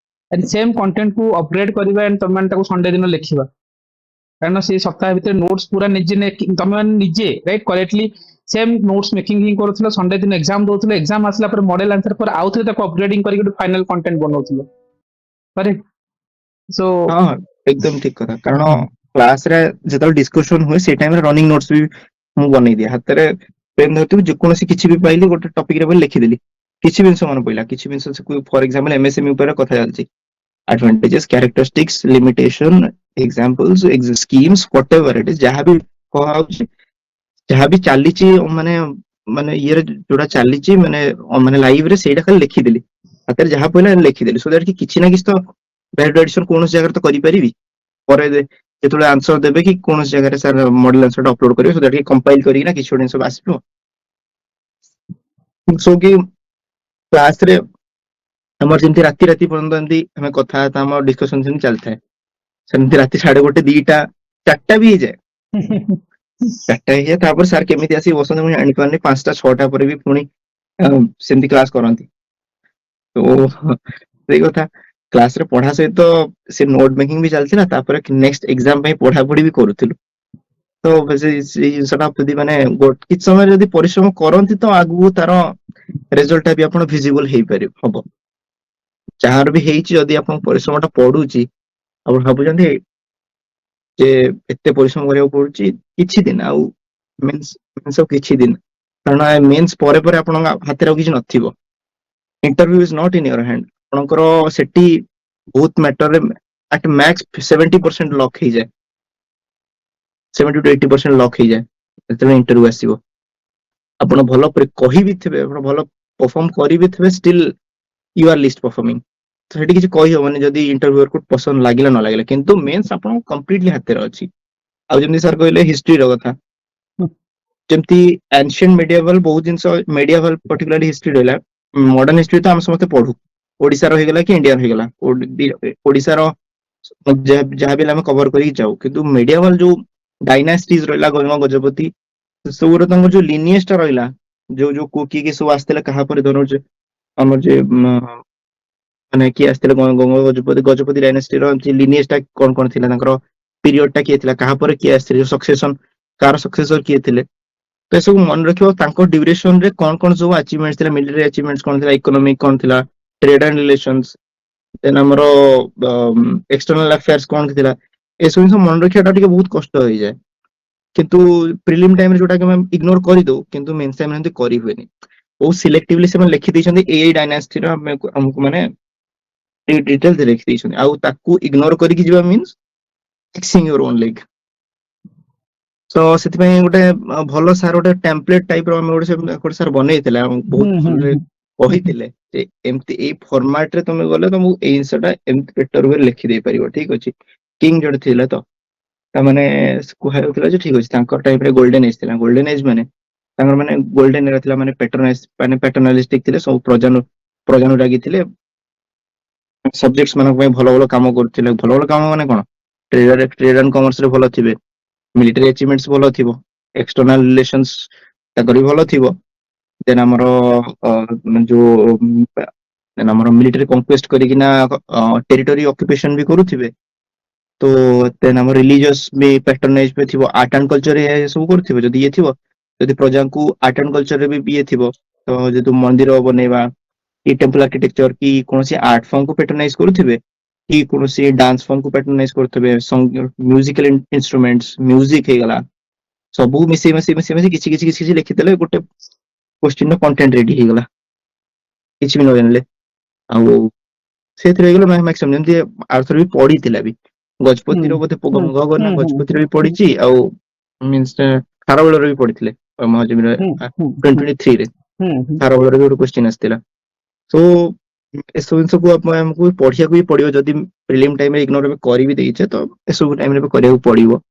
Speaker 2: ଏଣ୍ଡ ସେମ୍ କଣ୍ଟେଣ୍ଟ କୁ ଅପଗ୍ରେଡ କରିବା, ଏଣ୍ଡ ତମେ ତାକୁ ସଣ୍ଡେ ଦିନ ଲେଖିବା। କାରଣ ସେ ସପ୍ତାହ ଭିତରେ ନୋଟ୍ସ ପୁରା ନିଜେ ତମେ ମାନେ ନିଜେ, right, correctly same notes making ହିଁ କରୁଥିଲ। ସଣ୍ଡେ ଦିନ ଏକ୍ସାମ ଦଉଥିଲ, ଏକ୍ସାମ ଆସିଲା ପରେ ମଡେଲ ଆନ୍ସର ପରେ ଆଉ ଥରେ ତାକୁ ଅପଗ୍ରେଡିଂ କରିକି ଗୋଟେ ଫାଇନାଲ କଣ୍ଟେଣ୍ଟ ବନଉଥିଲ, କରେକ୍ଟ? ସୋ
Speaker 1: ହଁ ଏକଦମ ଠିକ କଥା। କାରଣ କ୍ଲାସରେ ଯେତେବେଳେ ଡିସ୍କସନ ହୁଏ ସେଇ ଟାଇମରେ ରନିଂ ନୋଟ୍ସ ବି ମୁଁ ବନେଇଦିଏ। ହାତରେ ପେନ୍ ଧରିଥିବି, ଯେକୌଣସି କିଛି ବି ପାଇଲି ଗୋଟେ ଟପିକରେ ବୋଲି ଲେଖିଦେଲି। କିଛି ଜିନିଷ ମନେ ପଇଲା, କିଛି ଜିନିଷ ଫର ଏକ୍ସାମ୍ପଲ ଏମଏସଏମଇ ଉପରେ କଥା ଚାଲିଛି, advantages, characteristics, limitation, examples, schemes, whatever it is, ଯାହାବି କୁହାଯାଉଛି, ଯାହାବି ଚାଲିଛି ମାନେ ମାନେ ଇଏରେ ଯୋଉଟା ଚାଲିଛି ମାନେ ମାନେ ଲାଇଭ ରେ, ସେଇଟା ଖାଲି ଲେଖିଦେଲି। ହାତରେ ଯାହା ପଇଲା ଲେଖିଦେଲି, ସୋ ଦ୍ୟାଟ କି କିଛି ନା କିଛି ତ ଭ୍ୟାଲୁ ଆଡିସନ କୌଣସି ଜାଗାରେ ତ କରିପାରିବି। ପରେ ଯେତେବେଳେ ଆନ୍ସର ଦେବେ କି କୌଣସି ଜାଗାରେ ସାର୍ ମଡେଲ ଆନ୍ସର ଅପଲୋଡ କରିବେ, ସୋ ଦ୍ୟାଟ କି କମ୍ପାଇଲ କରିକିନା କିଛି ଗୋଟେ ଜିନିଷ ଆସିବ। ସୋ କି କ୍ଲାସରେ ଆମର ଯେମିତି ରାତି ରାତି ପର୍ଯ୍ୟନ୍ତ ଏମିତି ଆମେ କଥାବାର୍ତ୍ତା, ଆମ ଡିସ୍କସନ ସେମିତି ଚାଲିଥାଏ, ସେମିତି ରାତି 1:30, 2ଟା, 4ଟା ବି ହେଇଯାଏ। 4ଟା ହେଇଯାଏ, ତାପରେ ସାର୍ କେମିତି ଆସିକି ବସନ୍ତି ମୁଁ ଜାଣିପାରୁନି। 5ଟା 6ଟା ପରେ ବି ପୁଣି ସେମିତି କ୍ଲାସ କରନ୍ତି। ତ ସେଇ କଥା, କ୍ଲାସରେ ପଢା ସହିତ ସେ ନୋଟ ମେକିଂ ବି ଚାଲିଥିଲା, ତାପରେ ନେକ୍ସଟ ଏକ୍ସାମ ପାଇଁ ପଢାପଢି ବି କରୁଥିଲୁ। ତ ସେଇ ଜିନିଷଟା ଯଦି ମାନେ କିଛି ସମୟରେ ଯଦି ପରିଶ୍ରମ କରନ୍ତି, ତ ଆଗକୁ ତାର ରେଜଲ୍ଟ ଟା ବି ଆପଣ ଭିଜିବଲ ହେଇପାରିବ, ହବ। ଯାହାର ବି ହେଇଛି, ଯଦି ଆପଣଙ୍କ ପରିଶ୍ରମ ଟା ପଡୁଛି, ଆପଣ ଭାବୁଛନ୍ତି ଯେ ଏତେ ପରିଶ୍ରମ କରିବାକୁ ପଡୁଛି, କିଛି ଦିନ ଆଉ କିଛି ଦିନ, କାରଣ ମେନ୍ସ ପରେ ପରେ ଆପଣଙ୍କ ହାତରେ ଆଉ କିଛି ନଥିବ। Interview is not in your hand. ଆପଣଙ୍କର ସେଠି ବହୁତ ମ୍ୟାଟରରେ ଆଟ ମ୍ୟାକ୍ସ 70% ଲକ୍ ହେଇଯାଏ, 70 to 80% ଲକ୍ ହେଇଯାଏ ଯେତେବେଳେ ଇଣ୍ଟରଭ୍ୟୁ ଆସିବ। ଆପଣ ଭଲ କହିବି ଥିବେ, ଆପଣ ଭଲ ପରଫର୍ମ କରିବି ଥିବେ, still you are least performing. ତ ସେଠି କିଛି କହିହବନି ଯଦି ଇଣ୍ଟରଭ୍ୟୁଅରକୁ ପସନ୍ଦ ଲାଗିଲା ନ ଲାଗିଲା, କିନ୍ତୁ ମେନ୍ସ ଆପଣଙ୍କ କମ୍ପ୍ଲିଟଲି ହାତରେ ଅଛି। ଆଉ ଯେମିତି ସାର୍ କହିଲେ ହିଷ୍ଟ୍ରିର କଥା, ଯେମିତି ଆନ୍ସିଏଣ୍ଟ ମିଡିଆଭାଲ ବହୁତ ଜିନିଷ, ମିଡିଆଭାଲ ପର୍ଟିକୁଲାରଲି ହିଷ୍ଟ୍ରି ରହିଲା। ମଡର୍ନ ହିଷ୍ଟ୍ରି ତ ଆମେ ସମସ୍ତେ ପଢୁ, ଓଡିଶାର ହେଇଗଲା କି ଇଣ୍ଡିଆର ହେଇଗଲା, ଓଡିଶାର ଯାହାବି ଆମେ କଭର କରିକି ଯାଉ। କିନ୍ତୁ ମିଡିଆଭାଲ ଯୋଉ ଡାଇନାଷ୍ଟିଜ ରହିଲା, ଗଜମ ଗଜପତି, ସବୁର ତାଙ୍କର ଯୋଉ ଲିନିଏଜ ଟା ରହିଲା, ଯୋଉ କିଏ କିଏ ସବୁ ଆସିଥିଲେ କାହା ପରେ, ଧରୁଛ ଆମର ଯେ ମାନେ କିଏ ଆସିଥିଲେ, ଗଜପତି ଡାଇନାଷ୍ଟିର ଲିନିଏଜ ଟା କଣ କଣ ଥିଲା, ତାଙ୍କର ପିରିୟଡ ଟା କିଏ ଥିଲା, କାହା ପରେ କିଏ ଆସିଥିଲେ, ସକ୍ସେସନ କାହାର ସକ୍ସେସର କିଏ ଥିଲେ, ତ ଏସବୁ ମନେ ରଖିବ। ତାଙ୍କ ଡ୍ୟୁରେସନ ରେ କଣ କଣ ସବୁ ଆଚିଭମେଣ୍ଟ ଥିଲା, ମିଲିଟାରୀ ଆଚିଭମେଣ୍ଟ କଣ ଥିଲା, ଇକୋନୋମିକ କଣ ଥିଲା, ट्रेड एंड रिलेशंस देन हमरो एक्सटर्नल अफेयर्स कोन थिला ए सब जिनिस मन रखियाटा टिके बहुत कष्ट होई जाय किंतु प्रिलिम टाइम रे जोटा कि हम इग्नोर करि दो किंतु मेंस टाइम रे करि हुएनी ओ सिलेक्टिवली से लिखि दैछन्ती एआई डायनास्टी रो हमको माने डिटेल दे लिखि दैछन्ती आ ताकू इग्नोर करि कि जिबा means fixing your own leg सो सेति पय गोटे भलो सार गोटे टेम्पलेट टाइप रो हम गोटे सार बनेइथिले हम बहुत भलरे कहिथिले जे एमती ए फॉर्मेट रे तुम गले तुम ए इंसटा एमती बेटर वे लिखि दे परिबो ठीक अछि किंग जड थिले तो ता माने कुहाउथिला जे ठीक अछि तांकर टाइप रे गोल्डन एज थिला गोल्डन एज माने तांकर माने गोल्डन एरा थिला माने पैटर्नलिस्टिक थिले सब प्रजानु रागी थिले सब्जेक्ट्स मानक पय भलो भलो काम करथिले भलो भलो काम माने कोन ट्रेड एंड कॉमर्स रे भलो थिबे मिलिटरी अचीवमेंट्स भलो थिबो एक्सटर्नल रिलेशंस ताकरी भलो थिबो देन हमरो जो देन हमरो मिलिटरी कॉन्क्वेस्ट करिकिना टेरिटरी ऑक्युपेशन भी करूथिबे तो देन हमर रिलीजियस भी पैटर्नेज पे थिबो आर्ट एंड कल्चर ए सब करथिबे जदी ये थिबो जदी प्रजा को आर्ट एंड कल्चर रे भी ये थिबो तो जदि मंदिर बनेबा कि टेम्पल आर्किटेक्चर कि कोनोसी आर्ट फॉर्म को पैटर्नाइज करूथिबे कि कोनोसी डांस फॉर्म को पैटर्नाइज करथिबे सॉन्ग म्यूजिकल इंस्ट्रूमेंट्स म्यूजिक हे गला सबु मिसी किछि लिखितले गोटे क्वेश्चन नो कंटेंट रेडी हे गला किछि भी न जानले आ सेथरे गेलो मैक्सिमम जेंति आर्थर भी पढ़ी थिला भी गजपति रो बोते गगना गजपति रो भी पढ़ीची आ मींस खारबेल रो भी पढ़िथिले महाजमी रो 2023 रे खारबेल रो भी क्वेश्चन आस्तिला सो एसो जिनस को हमको पढ़िया को भी पड़ियो जदी प्रीलिम टाइम रे इग्नोर में करी भी देइछे तो एसो टाइम रे करिया पड़ियो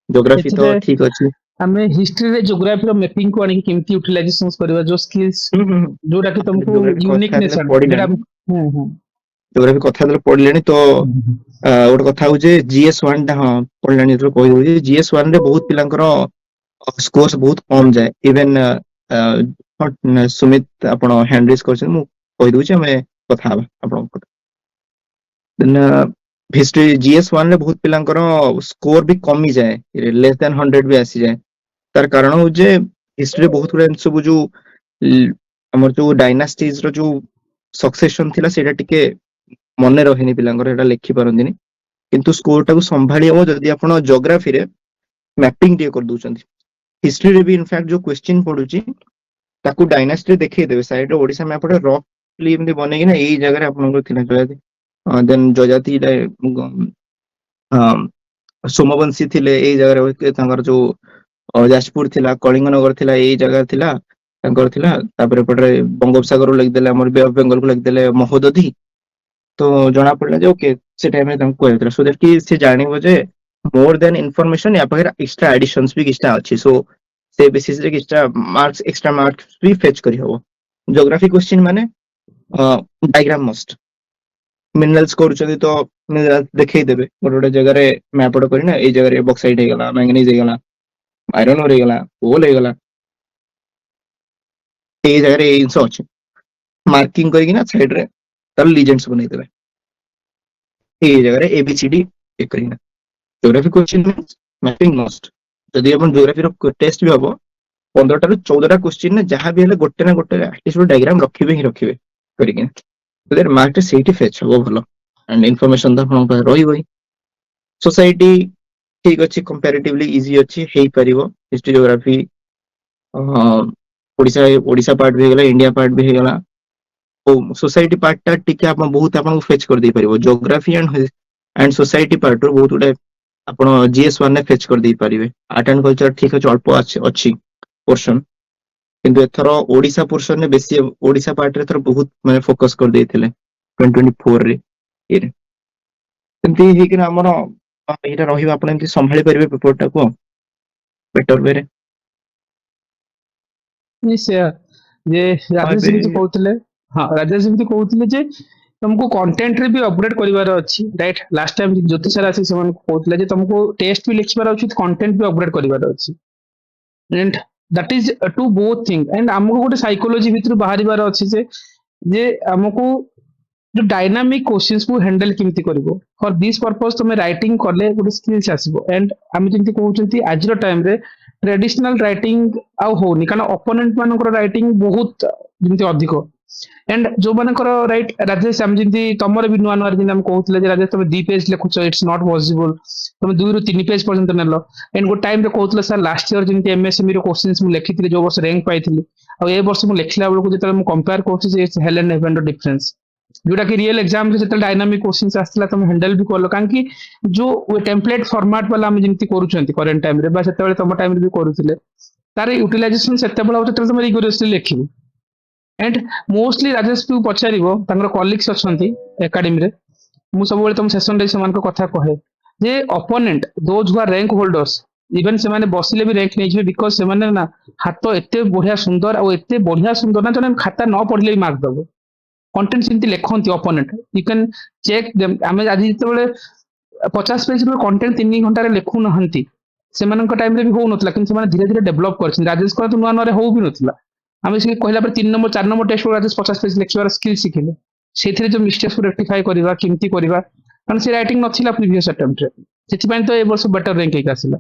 Speaker 1: ज्योग्राफी तो ठीक अछि
Speaker 2: हमें हिस्ट्री रे ज्योग्राफी रो मैपिंग को आनी केमती यूटिलाइजेशंस करबा जो स्किल्स जोटा कि तुमको यूनिकनेस जेटा
Speaker 1: ज्योग्राफी कथा दले पढ़लेनी तो गोटे कथा हो जे जीएस1 दा हां पढ़लानी तो कहि होई जीएस1 रे बहुत पिलांकर स्कोर्स बहुत कम जाए इवन सुमित आपण हैंडरेज करछन मु कहि दोछि हमें कथा आपण देन हिस्ट्री जीएस1 रे बहुत पिलांकर स्कोर भी कमी जाए लेस देन 100 भी आसी जाए तार कारण हो जे हिस्ट्री बहुत गुड सब जो हमर जो डायनास्टीज रो जो सक्सेशन थिला सेटा टिके मने रहनी पिलांकर एटा लिखि परंदिनी किंतु स्कोर टाको संभाली हो जदी आपण ज्योग्राफी रे मैपिंग टे कर दोचंती हिस्ट्री रे भी इनफैक्ट जो क्वेश्चन पडुची ताकू डायनास्टी रे देखै देबे साइड रे ओडिसा मैप रे रफली एमदी बनेगी ना एई जगह रे आपण को थिला जयति देन जजाति सोमवंशी थिले एई जगह रे तांगर जो जाजपुर थिला कलिंग नगर थिला एई जगह थिला तांकर थिला तापर पटरे बंगोपसागर लिख देले हमर बे ऑफ बंगाल को लिख देले महोदधि तो जना पड़ला जे ओके से टाइम में तुमको कहतरा सो दैट कि से जानिबो जे मोर देन इंफॉर्मेशन या पाखर एक्स्ट्रा एडिशंस भी किछटा अछि सो से बेसिस रे किछटा मार्क्स एक्स्ट्रा मार्क्स भी फेच करी हबो ज्योग्राफी क्वेश्चन माने डायग्राम मस्ट मिनरल्स करूछथि तो मिनरल्स देखै देबे गोटे जगह रे मैप पड करी ना ए जगह रे बॉक्साइट हे गला मैंगनीज हे गला आयरन ओर हे गला कोल हे गला ए जगह रे इंसो अछि मार्किंग करी ना साइड रे तर लीजेंड्स बनै देबे ए जगह रे एबीसीडी एक करी ना geography question means mapping must जदि अपन ज्योग्राफी रो टेस्ट भी हबो 15 टा रो 14 टा क्वेश्चन ने जहां भी हेले गोटे ना गोटे एटलीस्ट डायग्राम रखिबे ही रखिबे करी के तो देर मार्क सेठी फेच हबो भलो एंड इंफॉर्मेशन द अपन पर रही होई सोसाइटी ठीक अछि कंपैरेटिवली इजी अछि हेई परिबो हिस्ट्री ज्योग्राफी ओडिसा पार्ट भी गेला इंडिया पार्ट भी गेला ओ सोसाइटी पार्ट टा टिके अपन बहुत अपन फेच कर दे परिबो ज्योग्राफी एंड सोसाइटी पार्ट रो बहुत उडे अपन जीएस1 ने फेच कर दे परिबे आर्ट एंड कल्चर ठीक अछि अल्प अछि पोर्शन किंतु एथरो ओडिसा पोर्शन ने बेसी ओडिसा पार्ट रे थरो बहुत माने फोकस कर देथिले 2024 रे एरे तंती हे कि हमर एटा रहिबा आपण एंती संभाली परिबे पेपर टा को बेटर वे रे
Speaker 2: निश्चय जे राजेश जी कहउतले हां राजेश जी कहउतले जे तुमको कंटेंट रे भी अपडेट करिवार अछि राइट लास्ट टाइम ज्योति सर आसी समन कहउतले जे तुमको टेस्ट भी लिखिबार अछि कंटेंट भी अपडेट करिवार अछि and that is to both thing and हमको गोटे साइकोलॉजी भीतर बाहरिबार अछि जे हमको जो डायनामिक क्वेश्चंस को हैंडल केमती करबो फॉर दिस पर्पस तुम राइटिंग करले गोटे स्किल्स आसीबो एंड हम जेंति कहउचंती आज रो टाइम रे ट्रेडिशनल राइटिंग आउ होनी कारण ओपोनेंट मानकर राइटिंग बहुत जेंति अधिक एंड जो मानकर राइट राजेश आम जमी तुम भी नुआ नुआ जमी कहते राजेश तुम 2 पेज लिखुच इट्स नॉट पॉसिबल तुम 2 ରୁ 3 पेज पर्यंत नेल एंड गोटे टाइम कहते सर लास्ट ईयर जमी एमएसएमई क्वेश्चंस मुझे लिखी जो वर्ष रैंक पाई और ए वर्ष मुझे लिखला बेलू जो कंपेयर कर हेल एंड हेवन डिफरेंस जोटा कि रियल एग्जाम रे जो डायनामिक क्वेश्चंस आसला तुम हैंडल भी कल कहीं जो टेम्पलेट फॉर्मेट वाला आम जमी करूँ करेन्ट टाइम रे से तुम टाइम भी करूले तार यूटिलाइजेशन से तुम रिगोरियसली लिखिबे एंड मोस्टली राजेश को पचार कलिग्स अच्छा एकाडेमी रे मु सब तुम सेशन रे से कथा कहे जे opponent those who are rank holders even से माने बसिले भी रैंक नहीं बिकज से माने ना हाथ एते बढ़िया सुंदर और एते बढ़िया सुंदर ना जने खाता न पढ़ले भी मार्क दबो कंटेंट सेमती लिखती opponent you can check them आमे आज जिते 50 पेज कंटेंट 3 घंटा रे लिखु नहंती सेमानक टाइम रे भी हो नथला किंतु सेमाने धीरे धीरे डेवलप करछन राजेश को तो नुआ नुआ रे हो भी नथला आमे से कहला पर 3 नंबर 4 नंबर टेस्ट राजेश 50 पेज लिखिबार स्किल शिखिले सेथिरे जो मिस्टेक्स को रेक्टिफाई करबा केमती करबा कारण से राइटिंग नथिला प्रीवियस अटेम्प्ट रे सेति तो ए वर्ष बेटर रैंक एक आसिला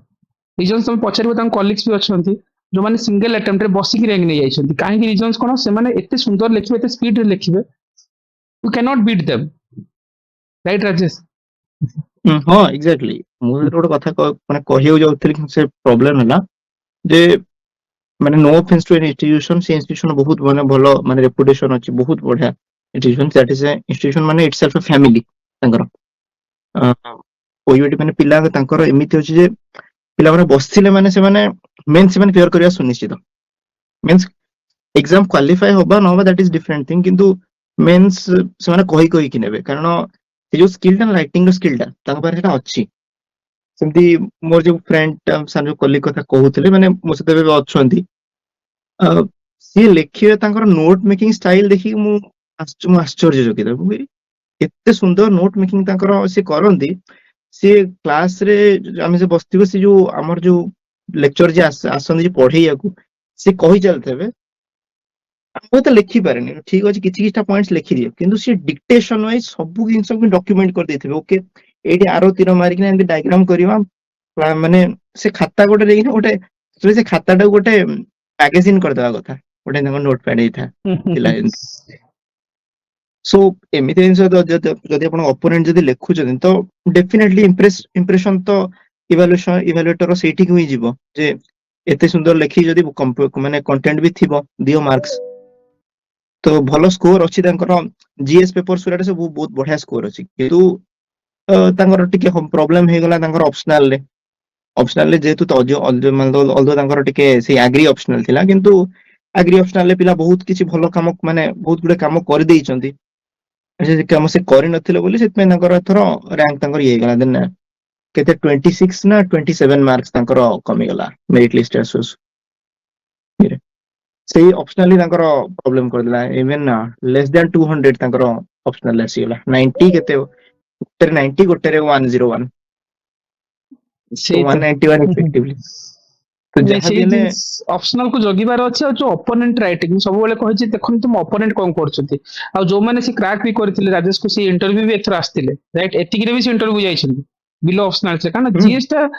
Speaker 2: रीजन तुम पचार तांको कलिग्स भी अच्छे जो माने सिंगल अटेम्प्ट रे बसिक रैंक नहीं जाइछन्ती काहे कि रीजंस कोन से माने एते सुंदर लिखिबे एते स्पीड रे लिखिबे you can not beat them right Rajesh
Speaker 1: हाँ एग्जैक्टली मुझे गोटे कथा माने कहियो जाउथि से प्रॉब्लम हला जे माने no offence to an institution से इंस्टीट्यूशन बहुत माने भलो माने रेपुटेशन अछि बहुत बढ़िया institution that is a institution माने इटसेल्फ अ फैमिली तांकर ओयूटी माने पिला तांकर एमिति अछि जे पिला माने बसथिले माने से माने मेंस से माने क्लियर करिया सुनिश्चित मींस एग्जाम क्वालिफाई होबा न होबा दैट इज डिफरेंट थिंग किंतु मेंस से माने कहि कि नेबे कारण से जो स्किल टा राइटिंग स्किल टा तांको पारे सेटा अछि सेमती मोर जो फ्रेंड सान जो कलिग कथा कहउतले माने मो सते बे अछंती सी लिखिए तांकर नोट मेकिंग स्टाइल देखि मु आश्चर्य जकित एते सुंदर नोट मेकिंग तांकर से करंती सी क्लास रे आमे से बस्तिबो से जो हमर जो लेक्चर जे आसन जे पढैया को से कहि चलथेबे हम तो लिखि पारेनी ठीक अछि किछि किछटा पॉइंट्स लिखि दियो किंतु से डिक्टेशन वाइज सब जिंस को डॉक्यूमेंट कर देथिबे ओके एडी आरो तीर मारि कि एंड डायग्राम करिवा माने से खाता गोटे देइना गोटे से खाताटा गोटे मैगजीन कर देवा कथा गोटे नोटपैड ही था सो एमिति जदि आपण ओपोनेंट जदि लेखुछन तो डेफिनेटली इंप्रेशन तो इवैल्यूएटर सेठी होई जिवो जे एते सुंदर लेखि जदि माने कंटेंट भी थिबो दियो मार्क्स तो भलो स्कोर अछि तांकर जीएस पेपर सुराटे सब बहुत बढ़िया स्कोर अछि किंतु तांकर टिके प्रॉब्लम हे गला तांकर ऑप्शनल ले जेतु तो ऑल्दो तांकर टिके से एग्री ऑप्शनल थिला किंतु एग्री ऑप्शनल ले पिला बहुत किछि भलो काम माने बहुत गुडे काम कर देइ छंती जे काम से करि नथिले बोली सेत में तांकर थरो रैंक तांकर ये गला देन केते 26 ना 27 मार्क्स तांकर कमी गला मेरिट लिस्ट एसोस सही ऑप्शनली तांकर प्रॉब्लम कर दिला इवन लेस देन 200 तांकर ऑप्शनल आसी गला 90 केते 90 गोटे रे 101
Speaker 2: से
Speaker 1: 191 इफेक्टिवली तो जहां दिने
Speaker 2: ऑप्शनल को जगिबार अछि और जो ओपोनेंट राइटिंग सब बेले कहै छी देखन तुम ओपोनेंट कोन करछथि आ जो माने से क्रैक भी करथिले राजेश को से इंटरव्यू भी एथर आस्थिले राइट एतिक रे भी से इंटरव्यू जाइछन बिलो ऑप्शनल से काना जीएस टा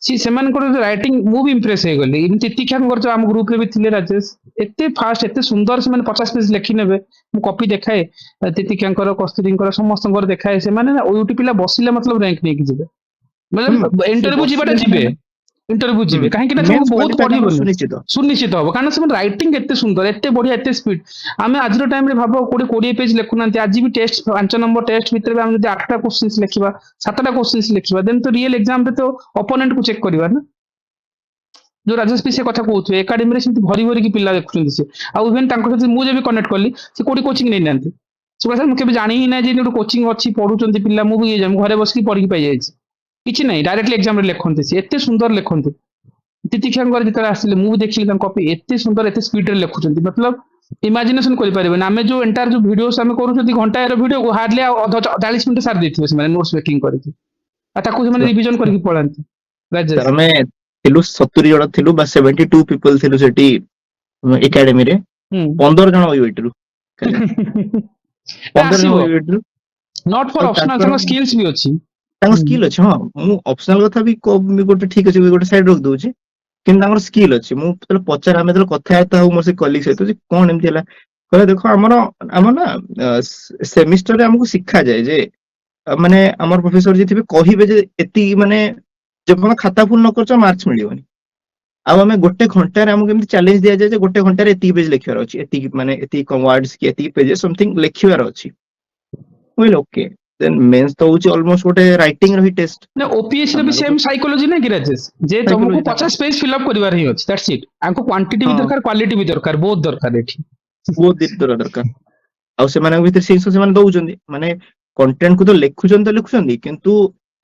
Speaker 2: सी सेमान को राइटिंग मु भी इंप्रेस हे गली इन तितिख्या करछ हम ग्रुप रे भी थिले राजेश एते फास्ट एते सुंदर से माने 50 पेज लिखि नेबे मु कॉपी देखाए तितिख्या कस्तूरी समस्त देखाए से माने ओयूटी पिला बसिले मतलब रैंक नै कि जिबे मतलब इंटरव्यू जीवाटा जीवे इंटरव्यू जीवे काहे कि ना सब बहुत पढ़ी सुनिश्चित हो कारण से राइटिंग एते सुंदर एते बढ़िया एते स्पीड आमे आज रो टाइम रे भाबो 20 पेज लेखुना आज भी टेस्ट 5 नंबर टेस्ट भीतर हम जदी 8टा क्वेश्चंस लिखिबा 7टा क्वेश्चंस लिखिबा देन तो रियल एग्जाम रे तो ओपोनेंट को चेक करबा ना जो राजेश पी से कथा कहउथु एकेडमी रे सिंती भरी भरी की पिला देखुछन से आ इवन तांको से मु जे भी कनेक्ट करली से कोडी कोचिंग नै नांती से सर मु केबे जानि ही ना जे जो कोचिंग अछि पढुचंती पिला मु भी जाम घरे बस की पढी पाई जाई किछि नै डायरेक्टली एग्जाम रे लेखन्ते से एते सुंदर लेखन्ते तितिख्यांगर जितरा आसिले मु देखिले तां कॉपी एते सुंदर एते स्पीड रे लेखुचंती मतलब इमेजिनेशन करि परिबे ना हमें जो एंटायर जो वीडियोस हमें करूचंती घंटा रे वीडियो हार्डली 40 मिनिट सार देथिबे से माने नोट्स मेकिंग करके आ ताकू से माने रिवीजन करके पढांती राजेश
Speaker 1: हमें थिलु 70 जण थिलु बा 72 पीपल थिलु सेठी एकेडमी रे 15 जण ओयूटी रु 15 जण ओयूटी रु
Speaker 2: नॉट फॉर ऑप्शनल संग स्किल्स भी अछि
Speaker 1: तांको स्किल अछि हां मु ऑप्शनल कथा भी गोटे ठीक अछि गोटे साइड रख दउछि किन तांकर स्किल अछि मु तले पचार हमें तले कथा हेता हो मोर से कलीग सहित जे कोन एमति हला କହିଲେ ଦେଖ ଆମର ନା ସେମିଷ୍ଟରରେ ଆମକୁ ଶିଖା ଯାଏ ଯେ ମାନେ ଆମର ପ୍ରଫେସର ଯିଏ ଥିବେ କହିବେ ଯେ ଏତିକି ମାନେ ଯେପର୍ଯ୍ୟନ୍ତ ଖାତା ଫୁଲ ନ କରୁଛ ମାର୍କ ମିଳିବନି। ଆଉ ଆମେ ଗୋଟେ ଘଣ୍ଟାରେ ଆମକୁ ଏମିତି ଚ୍ୟାଲେଞ୍ଜ ଦିଆଯାଏ ଯେ ଗୋଟେ ଘଣ୍ଟାରେ ଏତିକି ପେଜ ଲେଖିବାର ଅଛି, ଏତିକି ମାନେ ଏତିକି ୱାର୍ଡସ କି ଏତିକି ପେଜେସ ସମଥିଙ୍ଗ ଲେଖିବାର ଅଛି। କହିଲେ ଓକେ, ଦେନ୍ ମେନ୍ସ ତ ହଉଛି ଅଲମୋଷ୍ଟ ଗୋଟେ ରାଇଟିଂ ର ହି ଟେଷ୍ଟ।
Speaker 2: ନା ଓପିଏସସି ରେ ବି ସେମ୍ ସାଇକୋଲୋଜି ନା କି ରାଜେଶ, ଯେ ତମକୁ
Speaker 1: ସାଇକୋଲୋଜି
Speaker 2: 50 ପେଜ ଫିଲ୍ ଅପ୍ କରିବାର ହିଁ ଅଛି, ଦ୍ୟାଟ୍ସ ଇଟ୍। ଆଙ୍କୁ କ୍ୱାଣ୍ଟିଟି ବି
Speaker 1: ହଁ
Speaker 2: ଦରକାର, କ୍ୱାଲିଟି ବି ଦରକାର, ବହୁତ ଦରକାର ଏଠି।
Speaker 1: ବହୁତ ଦରକାର। ଆଉ ସେମାନଙ୍କ ଭିତରେ ସେଇ ଜିନିଷ ସେମାନେ ଦଉଛନ୍ତି, ମାନେ କଣ୍ଟେଣ୍ଟ କୁ ତ ଲେଖୁଛନ୍ତି କିନ୍ତୁ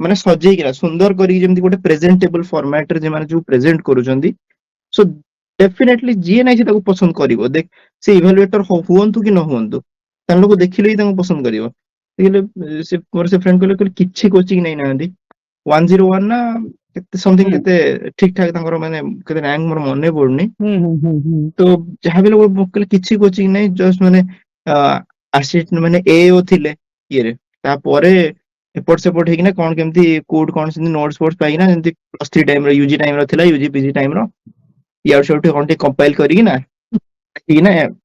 Speaker 1: ମାନେ ସଜେଇକିନା ସୁନ୍ଦର କରିକି ଯେମିତି ଗୋଟେ ପ୍ରେଜେଣ୍ଟେବଲ ଫର୍ମାଟ ରେ ସେମାନେ ଯୋଉ ପ୍ରେଜେଣ୍ଟ କରୁଛନ୍ତି, ସୋ ଡେଫିନେଟଲି ଯିଏ ନାହିଁ ସେ ତାକୁ ପସନ୍ଦ କରିବ। ଦେଖ ସେ ଇଭାଲୁଏଟର ହୁଅନ୍ତୁ କି ନ ହୁଅନ୍ତୁ, ତାଙ୍କ ଲୋକ ଦେଖିଲେ ହିଁ ତାଙ୍କୁ ପସନ୍ଦ କରିବ। ସେ ମୋର ସେ ଫ୍ରେଣ୍ଡ କହିଲେ କିଛି କୋଚିଂ ନେଇନାହାନ୍ତି, 101 ନା କେତେ ସମଥିଙ୍ଗ କେତେ ଠିକ ଠାକ ତାଙ୍କର ମାନେ କେତେ ରାଙ୍କ ମୋର ମନେ ପଡୁନି। ତ ଯାହା ବି ଲୋକ କହିଲେ କିଛି କୋଚିଂ ନାହିଁ, ଜଷ୍ଟ ମାନେ ମାନେ ଏ ଥିଲେ ଇଏରେ, ତାପରେ ଏପଟ ସେପଟ ହେଇକିନା କଣ କେମିତି କୋଉଠି କଣ ସେମିତି ନୋଟ୍ସ ଫୋଟ୍ସ ପାଇକିନା ଯେମିତି ପ୍ଲସ୍ ଥ୍ରୀ ଟାଇମ ର ୟୁଜି ଟାଇମ ର ଥିଲା, ୟୁଜି ପିଜି ଟାଇମ ର ଇଆଡୁ ସିଆଡୁ କଣ ଟିକେ କମ୍ପାଇଲ କରିକିନା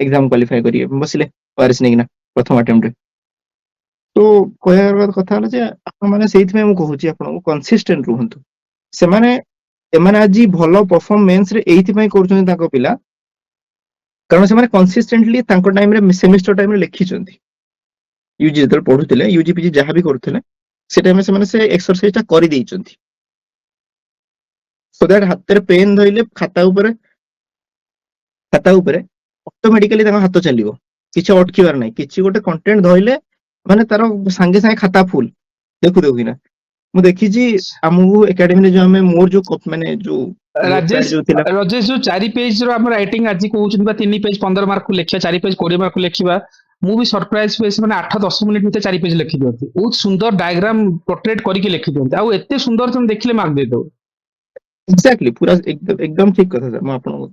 Speaker 1: ଏକ୍ସାମ କ୍ୱାଲିଫାଇ କରିବେ ବସିଲେ ORS ନେଇକିନା ପ୍ରଥମ ଆଟେମ୍ପ୍ଟରେ। ତ କହିବାର କଥା ହେଲା ଯେ ଆପଣ ମାନେ ସେଇଥିପାଇଁ ମୁଁ କହୁଛି ଆପଣଙ୍କୁ କନସିଷ୍ଟେଣ୍ଟ ରୁହନ୍ତୁ। ଏମାନେ ଆଜି ଭଲ ପରଫର୍ମାନ୍ସ ରେ ଏଇଥିପାଇଁ କରୁଛନ୍ତି ତାଙ୍କ ପିଲା, କାରଣ ସେମାନେ କନସିଷ୍ଟେଣ୍ଟଲି ତାଙ୍କ ଟାଇମରେ ସେମିଷ୍ଟର ଟାଇମରେ ଲେଖିଛନ୍ତି। ୟୁଜି ଯେତେବେଳେ ପଢୁଥିଲେ, ୟୁଜି ପିଜି ଯାହା ବି କରୁଥିଲେ, ସେ ଟାଇମରେ ସେମାନେ ସେ ଏକ୍ସରସାଇଜ ଟା କରିଦେଇଛନ୍ତି। ସୋ ଦ୍ୟାଟ ହାତରେ ପେନ୍ ଧଇଲେ ଖାତା ଉପରେ ଅଟୋମେଟିକାଲି ତାଙ୍କ ହାତ ଚାଲିବ, କିଛି ଅଟକିବାର ନାହିଁ। କିଛି ଗୋଟେ କଣ୍ଟେଣ୍ଟ ଧଇଲେ ମାନେ ତାର ସାଙ୍ଗେ ସାଙ୍ଗେ ଖାତା ଫୁଲ ଦେଖୁ କିନା। ମୁଁ ଦେଖିଛି ଆମକୁ ଏକାଡେମୀରେ ଯୋଉ ଆମେ ମୋର ଯୋଉ ମାନେ ଯୋଉ ନୋଟପ୍ୟାଡ ଯୋଉ ଥିଲା,
Speaker 2: ରାଜେଶ ଯୋଉ 4 ପେଜ ର ଆମ ରାଇଟିଂ ଆଜି କହୁଛନ୍ତି ବା 3 ପେଜ 15 ମାର୍କ ଲେଖିବା, 4 ପେଜ 20 ମାର୍କ ଲେଖିବା, ମୁଁ ବି ସରପ୍ରାଇଜ ହୁଏ ସେମାନେ 8-10 ମିନିଟ ଭିତରେ 4 ପେଜ ଲେଖି ଦିଅନ୍ତି। ବହୁତ ସୁନ୍ଦର ଡାଇଗ୍ରାମ ପୋର୍ଟ୍ରେଟ କରିକି ଲେଖି ଦିଅନ୍ତି, ଆଉ ଏତେ ସୁନ୍ଦର ତମେ ଦେଖିଲେ ମାର୍କ ଦେଇଦବ।
Speaker 1: ଏକ୍ସାକ୍ଟଲି ପୁରା ଏକଦମ ଠିକ କଥା ସାର୍, ମୁଁ ଆପଣଙ୍କ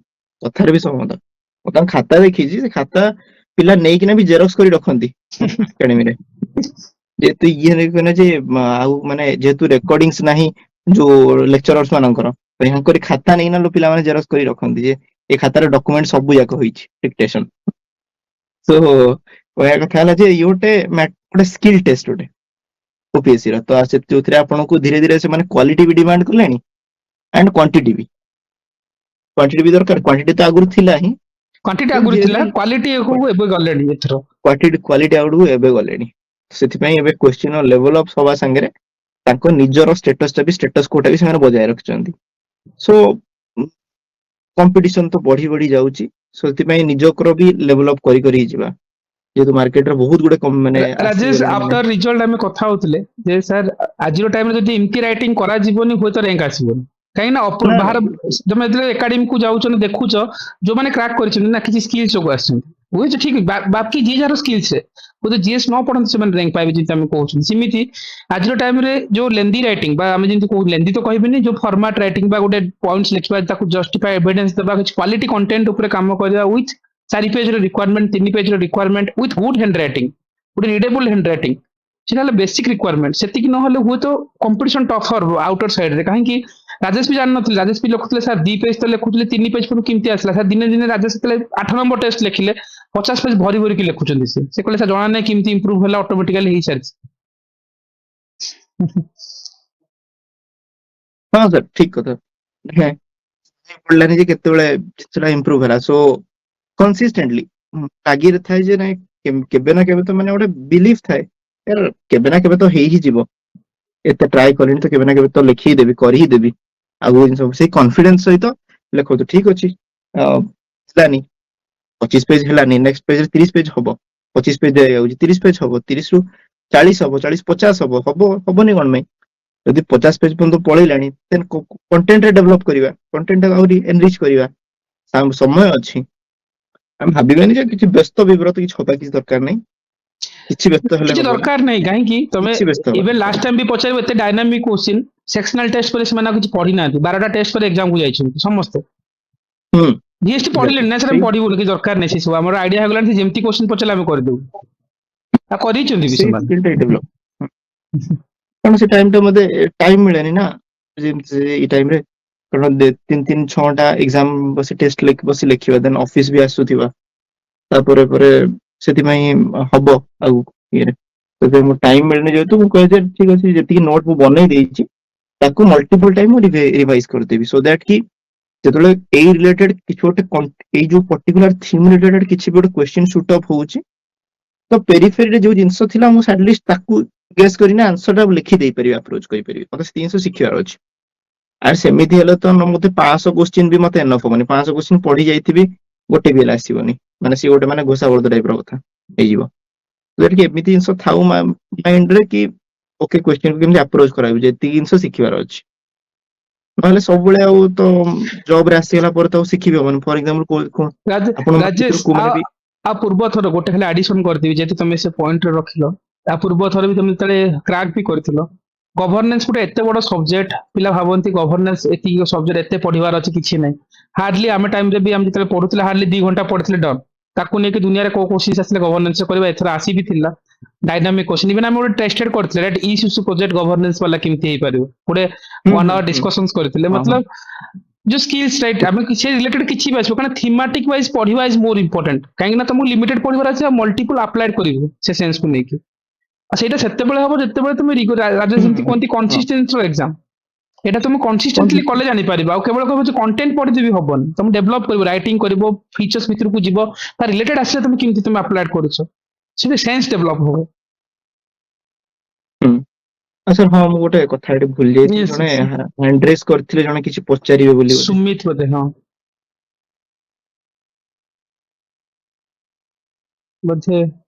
Speaker 1: କଥାରେ ବି ସହମତ। ମୁଁ ତାଙ୍କ ଖାତା ଦେଖିଛି, ସେ ଖାତା ପିଲା ନେଇକିନା ବି ଜେରକ୍ସ କରି ରଖନ୍ତି ଏକାଡେମୀରେ। ଯେହେତୁ ଯେ ଆଉ ମାନେ ଯେହେତୁ ରେକର୍ଡିଂସ ନାହିଁ ଯୋଉ ଲେକ୍ଚରର୍ସ ମାନଙ୍କର, ତାଙ୍କରି ଖାତା ନେଇକିନା ପିଲାମାନେ ଜେରକ୍ସ କରି ରଖନ୍ତି ଯେ ଏ ଖାତାରେ ଡକୁମେଣ୍ଟ ସବୁ ଯାକ ହେଇଛି ଡିକ୍ଟେସନ। ସୋ କହିବା କଥା ହେଲା ଯେ ଇଏ ଗୋଟେ ସ୍କିଲ ଟେଷ୍ଟ ଗୋଟେ ଓପିଏସସି ର, ତ ଯୋଉଥିରେ ଆପଣଙ୍କୁ ଧୀରେ ଧୀରେ ସେମାନେ କ୍ୱାଲିଟି ବି ଡିମାଣ୍ଡ କଲେଣି ଆଣ୍ଡ କ୍ୱାଣ୍ଟିଟି ବି ଦରକାର। କ୍ୱାଣ୍ଟିଟି ତ ଆଗରୁ ଥିଲା ହିଁ,
Speaker 2: କ୍ୱାଣ୍ଟିଟି
Speaker 1: କିନ୍ତୁ
Speaker 2: ଆଗରୁ
Speaker 1: ଧୀରେ
Speaker 2: ଥିଲା,
Speaker 1: ଧୀରେ
Speaker 2: କ୍ୱାଲିଟି ଏବେ ଗଲେଣି ଏଥର।
Speaker 1: କ୍ୱାଲିଟି ଆଉଟକୁ ଏବେ ଗଲେଣି। ସେଥିପାଇଁ ଏବେ କ୍ୱେଶ୍ଚିନ ଲେଭେଲ ଅଫ୍ ହବା ସାଙ୍ଗରେ ତାଙ୍କ ନିଜର ଷ୍ଟେଟସ କୋଟା ବି ସେମାନେ ବଜାୟ ରଖିଛନ୍ତି। ସୋ କମ୍ପିଟିସନ ତ ବଢି ବଢି ଯାଉଛି, ସେଥିପାଇଁ ନିଜର ବି ଲେଭେଲ ଅପ୍ କରି ଯିବା, ଯେହେତୁ ମାର୍କେଟରେ ବହୁତ ଗୁଡେ ମାନେ
Speaker 2: ରାଜେଶ
Speaker 1: ଆସିଗଲେଣି ମାନେ
Speaker 2: ଆଫ୍ଟର ରିଜଲ୍ଟ ଆମେ କଥା ହଉଥିଲେ ଯେ ସାର୍ ଆଜିର ଟାଇମରେ ଯଦି ଏମିତି ରାଇଟିଂ କରାଯିବନି ହୁଏତ ର୍ୟାଙ୍କ ଆସିବନି। କାହିଁକି ନା
Speaker 1: ନା
Speaker 2: ବାହାର
Speaker 1: ବିଲକୁଲ
Speaker 2: ତମେ ଯେତେବେଳେ ଏକାଡେମୀକୁ ଯାଉଛନ୍ତି ଦେଖୁଛ ଯୋଉମାନେ କ୍ରାକ୍ କରିଛନ୍ତି ନା କିଛି ସ୍କିଲ୍ ଯୋଗୁ ଆସିଛନ୍ତି, ବୁଝୁଛ ଠିକ। ବାକି ଯିଏ ଯାହାର ସ୍କିଲ୍ ସେ ବୋଧେ ଜିଏସ୍ ନ ପଢନ୍ତି ସେମାନେ ର୍ୟାଙ୍କ ପାଇବେ, ଯେମିତି ଆମେ କହୁଛନ୍ତି। ସେମିତି ଆଜିର ଟାଇମରେ ଯୋଉ ଲେନ୍ଦି ରାଇଟିଂ ବା ଆମେ ଯେମିତି କହୁ ଲେନ୍ଦି ତ କହିବେନି, ଯୋଉ ଫର୍ମାଟ ରାଇଟିଂ ବା ଗୋଟେ ପଏଣ୍ଟସ ଲେଖିବା, ତାକୁ ଜଷ୍ଟିଫାଇ ଏଭିଡେନ୍ସ ଦେବା, କିଛି କ୍ୱାଲିଟି କଣ୍ଟେଣ୍ଟ ଉପରେ କାମ କରିବା with 4 pager requirement, 3 pager requirement with good hand writing, ଗୋଟେ ରିଡେବଲ ହ୍ୟାଣ୍ଡ ରାଇଟିଂ, ସେଟା ହେଲେ ବେସିକ ରିକ୍ୱାରମେଣ୍ଟ। ସେତିକି ନହେଲେ ହୁଏତ କମ୍ପିଟିସନ ଟଫ୍ ହବ ଆଉଟର ସାଇଡରେ। କାହିଁକି ରାଜେଶ ବି ଜାଣିନଥିଲେ, ରାଜେଶ ବି ଲେଖୁଥିଲେ ସାର୍ 2 ପେଜ ତ ଲେଖୁଥିଲେ, 3 ପେଜ ପୁଣି କେମିତି ଆସିଲା ସାର୍। ଦିନେ ଦିନେ ରାଜେଶ ଯେତେବେଳେ 8 ନମ୍ବର ଟେଷ୍ଟ ଲେଖିଲେ 50 ପେଜ ଭରି ଭରିକି ଲେଖୁଛନ୍ତି ସେ କହିଲେ ସାର୍ ଜଣା ନାହିଁ କେମିତି ଇମ୍ପ୍ରୁଭ ହେଲା, ଅଟୋମେଟିକାଲି ହେଇସାରିଛି।
Speaker 1: ହଁ ସାର୍ ଠିକ କଥା। ପଡିଲାନି ଯେ କେତେବେଳେ ଜିନିଷଟା ଇମ୍ପ୍ରୁଭ ହେଲା। ସୋ କନସିଷ୍ଟେଣ୍ଟଲି ଲାଗି ଥାଏ ଯେ ନାଇଁ କେବେ ନା କେବେ ତ ମାନେ ଗୋଟେ ବିଲିଫ ଥାଏ କେବେ ନା କେବେ ତ ହେଇ ହିଁ ଯିବ। ଏତେ ଟ୍ରାଏ କଲିଣି ତ କେବେ ନା କେବେ ତ ଲେଖି ହିଁ ଦେବି, କରି ହିଁ ଦେବି। ଆଉ ସେଇ କନଫିଡେନ୍ସ ସହିତ ଲେଖନ୍ତୁ, ଠିକ ଅଛି ହେଲାନି 25 ପେଜ ହେଲାନି, ନେକ୍ସଟ ପେଜରେ 30 ପେଜ ହବ, 25 ପେଜ ଦିଆଯାଉଛି 30 ପେଜ ହବ, 30 ରୁ 40 ହବ, 40 50 ହବନି କଣ ପାଇଁ। ଯଦି 50 ପେଜ ପର୍ଯ୍ୟନ୍ତ ପଳେଇଲାଣି ଦେନ୍ କଣ୍ଟେଣ୍ଟରେ ଡେଭଲପ କରିବା, କଣ୍ଟେଣ୍ଟ ଆହୁରି ଏନରିଚ କରିବା, ସମୟ ଅଛି। ଆମେ ଭାବିବାନି ଯେ କିଛି ବ୍ୟସ୍ତ ବିବ୍ରତ କିଛି ହବା କିଛି ଦରକାର ନାହିଁ, କିଛି ବ୍ୟସ୍ତ ହେଲେ
Speaker 2: କିଛି
Speaker 1: ହବନି,
Speaker 2: ଦରକାର ନାହିଁ। କାହିଁକି ତମେ
Speaker 1: କିଛି ବ୍ୟସ୍ତ ହବା
Speaker 2: ଏବେ
Speaker 1: ଦରକାର
Speaker 2: ଲାଷ୍ଟ
Speaker 1: ନାହିଁ।
Speaker 2: ଟାଇମ ବି ପଚାରିବ ଏତେ ଡାଇନାମିକ କୋଶ୍ଚିନ୍, ସେକ୍ସନାଲ ଟେଷ୍ଟ ପରେ ସେମାନେ ଆଉ କିଛି ପଢିନାହାନ୍ତି, 12ଟା ଟେଷ୍ଟ ପରେ ଏକ୍ସାମକୁ ଯାଇଛନ୍ତି ସମସ୍ତେ।
Speaker 1: ହୁଁ
Speaker 2: ଜିଏସଟି
Speaker 1: exactly।
Speaker 2: ପଢିଲେନି ନା ସାର୍,
Speaker 1: ସେଇ
Speaker 2: ପଢିବୁନି, କିଛି ଦରକାର ନାହିଁ। ସେ ସବୁ ଆମର ଆଇଡିଆ ହେଇଗଲାଣି, ସେ ଯେମିତି କୋଶ୍ଚିନ୍ ପଚାରିଲେ ଆମେ କରିଦେବୁ, ଆଉ କରିଛନ୍ତି ବି
Speaker 1: ସେଇ
Speaker 2: ସେମାନେ।
Speaker 1: ସ୍କିଲଟା ଡେଭଲପ, କାରଣ ସେ ଟାଇମ ଟା ମତେ ଟାଇମ ମିଳେନି ନା ଯେମିତି ଏଇ ଟାଇମରେ। କାରଣ 3-6 ଘଣ୍ଟା ଏକ୍ସାମ ବସି ଟେଷ୍ଟ ବସି ଲେଖିବା, ଦେନ୍ ଅଫିସ ବି ଆସୁଥିବା, ତାପରେ ପରେ ସେଥିପାଇଁ ହବ ଆଉ ଇଏରେ ତ ମୁଁ ଟାଇମ ମିଳୁନି ଯେହେତୁ ମୁଁ କହେ ଯେ ଠିକ ଅଛି ଯେତିକି ନୋଟ ମୁଁ ବନେଇ ଦେଇଛି ତାକୁ ମଲ୍ଟିପଲ ଟାଇମ ମୁଁ ରିଭାଇଜ କରିଦେବି ସୋ ଦ୍ୟାଟ କି ଯେତେବେଳେ ଏଇ ରିଲେଟେଡ କିଛି ଗୋଟେ ଏଇ ଯୋଉ ପର୍ଟିକୁଲାର ଥିମ୍ ରିଲେଟେଡ କିଛି ବି ଗୋଟେ କ୍ୱେଶ୍ଚିନ୍ ସୁଟ୍ ଅପ୍ ହଉଛି ତ ପେରିଫେରୀରେ ଯୋଉ ଜିନିଷ ଥିଲା ମୁଁ ଆଟଲିଷ୍ଟ ତାକୁ ଗେସ୍ କରିନା ଆନ୍ସର ଟା ଲେଖି ଦେଇପାରିବି ଆପ୍ରୋଚ୍ କରିପାରିବି ମତେ ସେ ଜିନିଷ ଶିଖିବାର ଅଛି ଆରେ ସେମିତି ହେଲେ ତ ମତେ 500 କୋଶ୍ଚିନ୍ ବି ମତେ ଏନଫ୍ ହବନି 500 କୋଶ୍ଚିନ୍ ପଢି ଯାଇଥିବି ଗୋଟେ ବି ହେଲେ ଆସିବନି ମାନେ ସିଏ ଗୋଟେ ମାନେ ଘୋଷା ବଳଦ ଟାଇପ ର କଥା ହେଇଯିବ କି ଏମିତି ଜିନିଷ ଥାଉ ମାଇଣ୍ଡରେ କି ଓକେ କ୍ୱେଶ୍ଚିନ୍ କେମିତି ଆପ୍ରୋଚ୍ କରାଯିବ ଯେତିକି ଜିନିଷ ଶିଖିବାର ଅଛି ନହେଲେ ସବୁବେଳେ ଆଉ ତ ଜବ ରେ ଆସିଗଲା ପରେ ତ ଆଉ ଶିଖିବି ହବନି ଫର ଏକ୍ସାମ୍ପଲ ଆପଣଙ୍କ ଭିତରୁ
Speaker 2: ରାଜେଶ
Speaker 1: କୋଉମାନେ ବି
Speaker 2: ଆ ପୂର୍ବ ଥର ଗୋଟେ ଖାଲି ଆଡିସନ କରିଦେବି ଯେହେତୁ ତମେ ସେ ପଏଣ୍ଟରେ ରଖିଲ ତା ପୂର୍ବ ଥର ବି ତମେ ଯେତେବେଳେ କ୍ରାକ୍ ବି କରିଥିଲ ଗଭର୍ନେନ୍ସ ଗୋଟେ ଏତେ ବଡ ସବଜେକ୍ଟ ପିଲା ଭାବନ୍ତି ଗଭର୍ନେନ୍ସ ଏତିକି ସବଜେକ୍ଟ ଏତେ ପଢିବାର ଅଛି କିଛି ନାହିଁ ହାର୍ଡଲି ଆମେ ଟାଇମରେ ବି ଆମେ ଯେତେବେଳେ ପଢୁଥିଲେ ହାର୍ଡଲି 2 ଘଣ୍ଟା ପଢିଥିଲେ ଡନ୍ ତାକୁ ନେଇକି ଦୁନିଆରେ କୋଉ କୋଶ୍ଚିନ୍ ଆସିଲେ ଗଭର୍ନେନ୍ସ କରିବା ଏଥର ଆସି ବି ଥିଲା ଡାଇନାମିକ କୋଶ୍ଚିନ୍ ଇଭେନ୍ ଆମେ ଗୋଟେ ଟେଷ୍ଟେଡ କରିଥିଲେ ରାଇଟ୍ ଇ ଶିଶୁ ପ୍ରୋଜେକ୍ଟ ଗଭର୍ନେନ୍ସ ବାଲା କେମିତି ହେଇପାରିବ ଗୋଟେ
Speaker 1: ହୁଁ
Speaker 2: 1 hour
Speaker 1: ହୁଁ
Speaker 2: ଡିସ୍କସନ୍ସ କରିଥିଲେ
Speaker 1: ହଁ ହଁ
Speaker 2: ମତଲବ जो स्किल्स राइट आम किसी रिलेटेड किसी भी आसो कारण थीमेटिक वाइज पढ़वा इज मोर इंपोर्टेंट कहीं ना तुमको लिमिटेड पढ़वार अच्छे मल्टीपल अप्लाइड करिवो से सेंस को लेके ସେଇଟା ସେତେବେଳେ ହବ ଯେତେବେଳେ তুমি ରାଜେଶ
Speaker 1: ହୁଁ
Speaker 2: ଯେମିତି
Speaker 1: ହୁଁ
Speaker 2: କୁହନ୍ତି
Speaker 1: ହଁ
Speaker 2: କନସିଷ୍ଟେନ୍ସି ର ଏକ୍ସାମ এটা তুমি କନସିଷ୍ଟେଣ୍ଟଲି
Speaker 1: କଣ
Speaker 2: କଲେ ଜାଣିପାରିବ ଆଉ କେବଳ କହିବ ଯେ କଣ୍ଟେଣ୍ଟ ପଢିଦେବି ହବନି ତମେ ଡେଭଲପ କରିବ ରାଇଟିଂ କରିବ ଫିଚର୍ସ ଭିତରକୁ ଯିବ ତା ରିଲେଟେଡ ଆସିଲେ ତମେ କେମିତି ତମେ ଆପ୍ଲାଏ କରୁଛ ସେଠି ସେନ୍ସ ଡେଭଲପ ହବ
Speaker 1: ହୁଁ ଆଚ୍ଛା ହଁ ମୁଁ ଗୋଟେ କଥା ଏଠି ଭୁଲି ଯାଇଥିଲି
Speaker 2: Yes,
Speaker 1: ଜଣେ
Speaker 2: yes.
Speaker 1: ହ୍ୟାଣ୍ଡ ରେସ୍ କରିଥିଲେ ଜଣେ କିଛି ପଚାରିବେ ବୋଲି ବୋଧେ
Speaker 2: ସୁମିତ ବୋଧେ ହଁ ବୋଧେ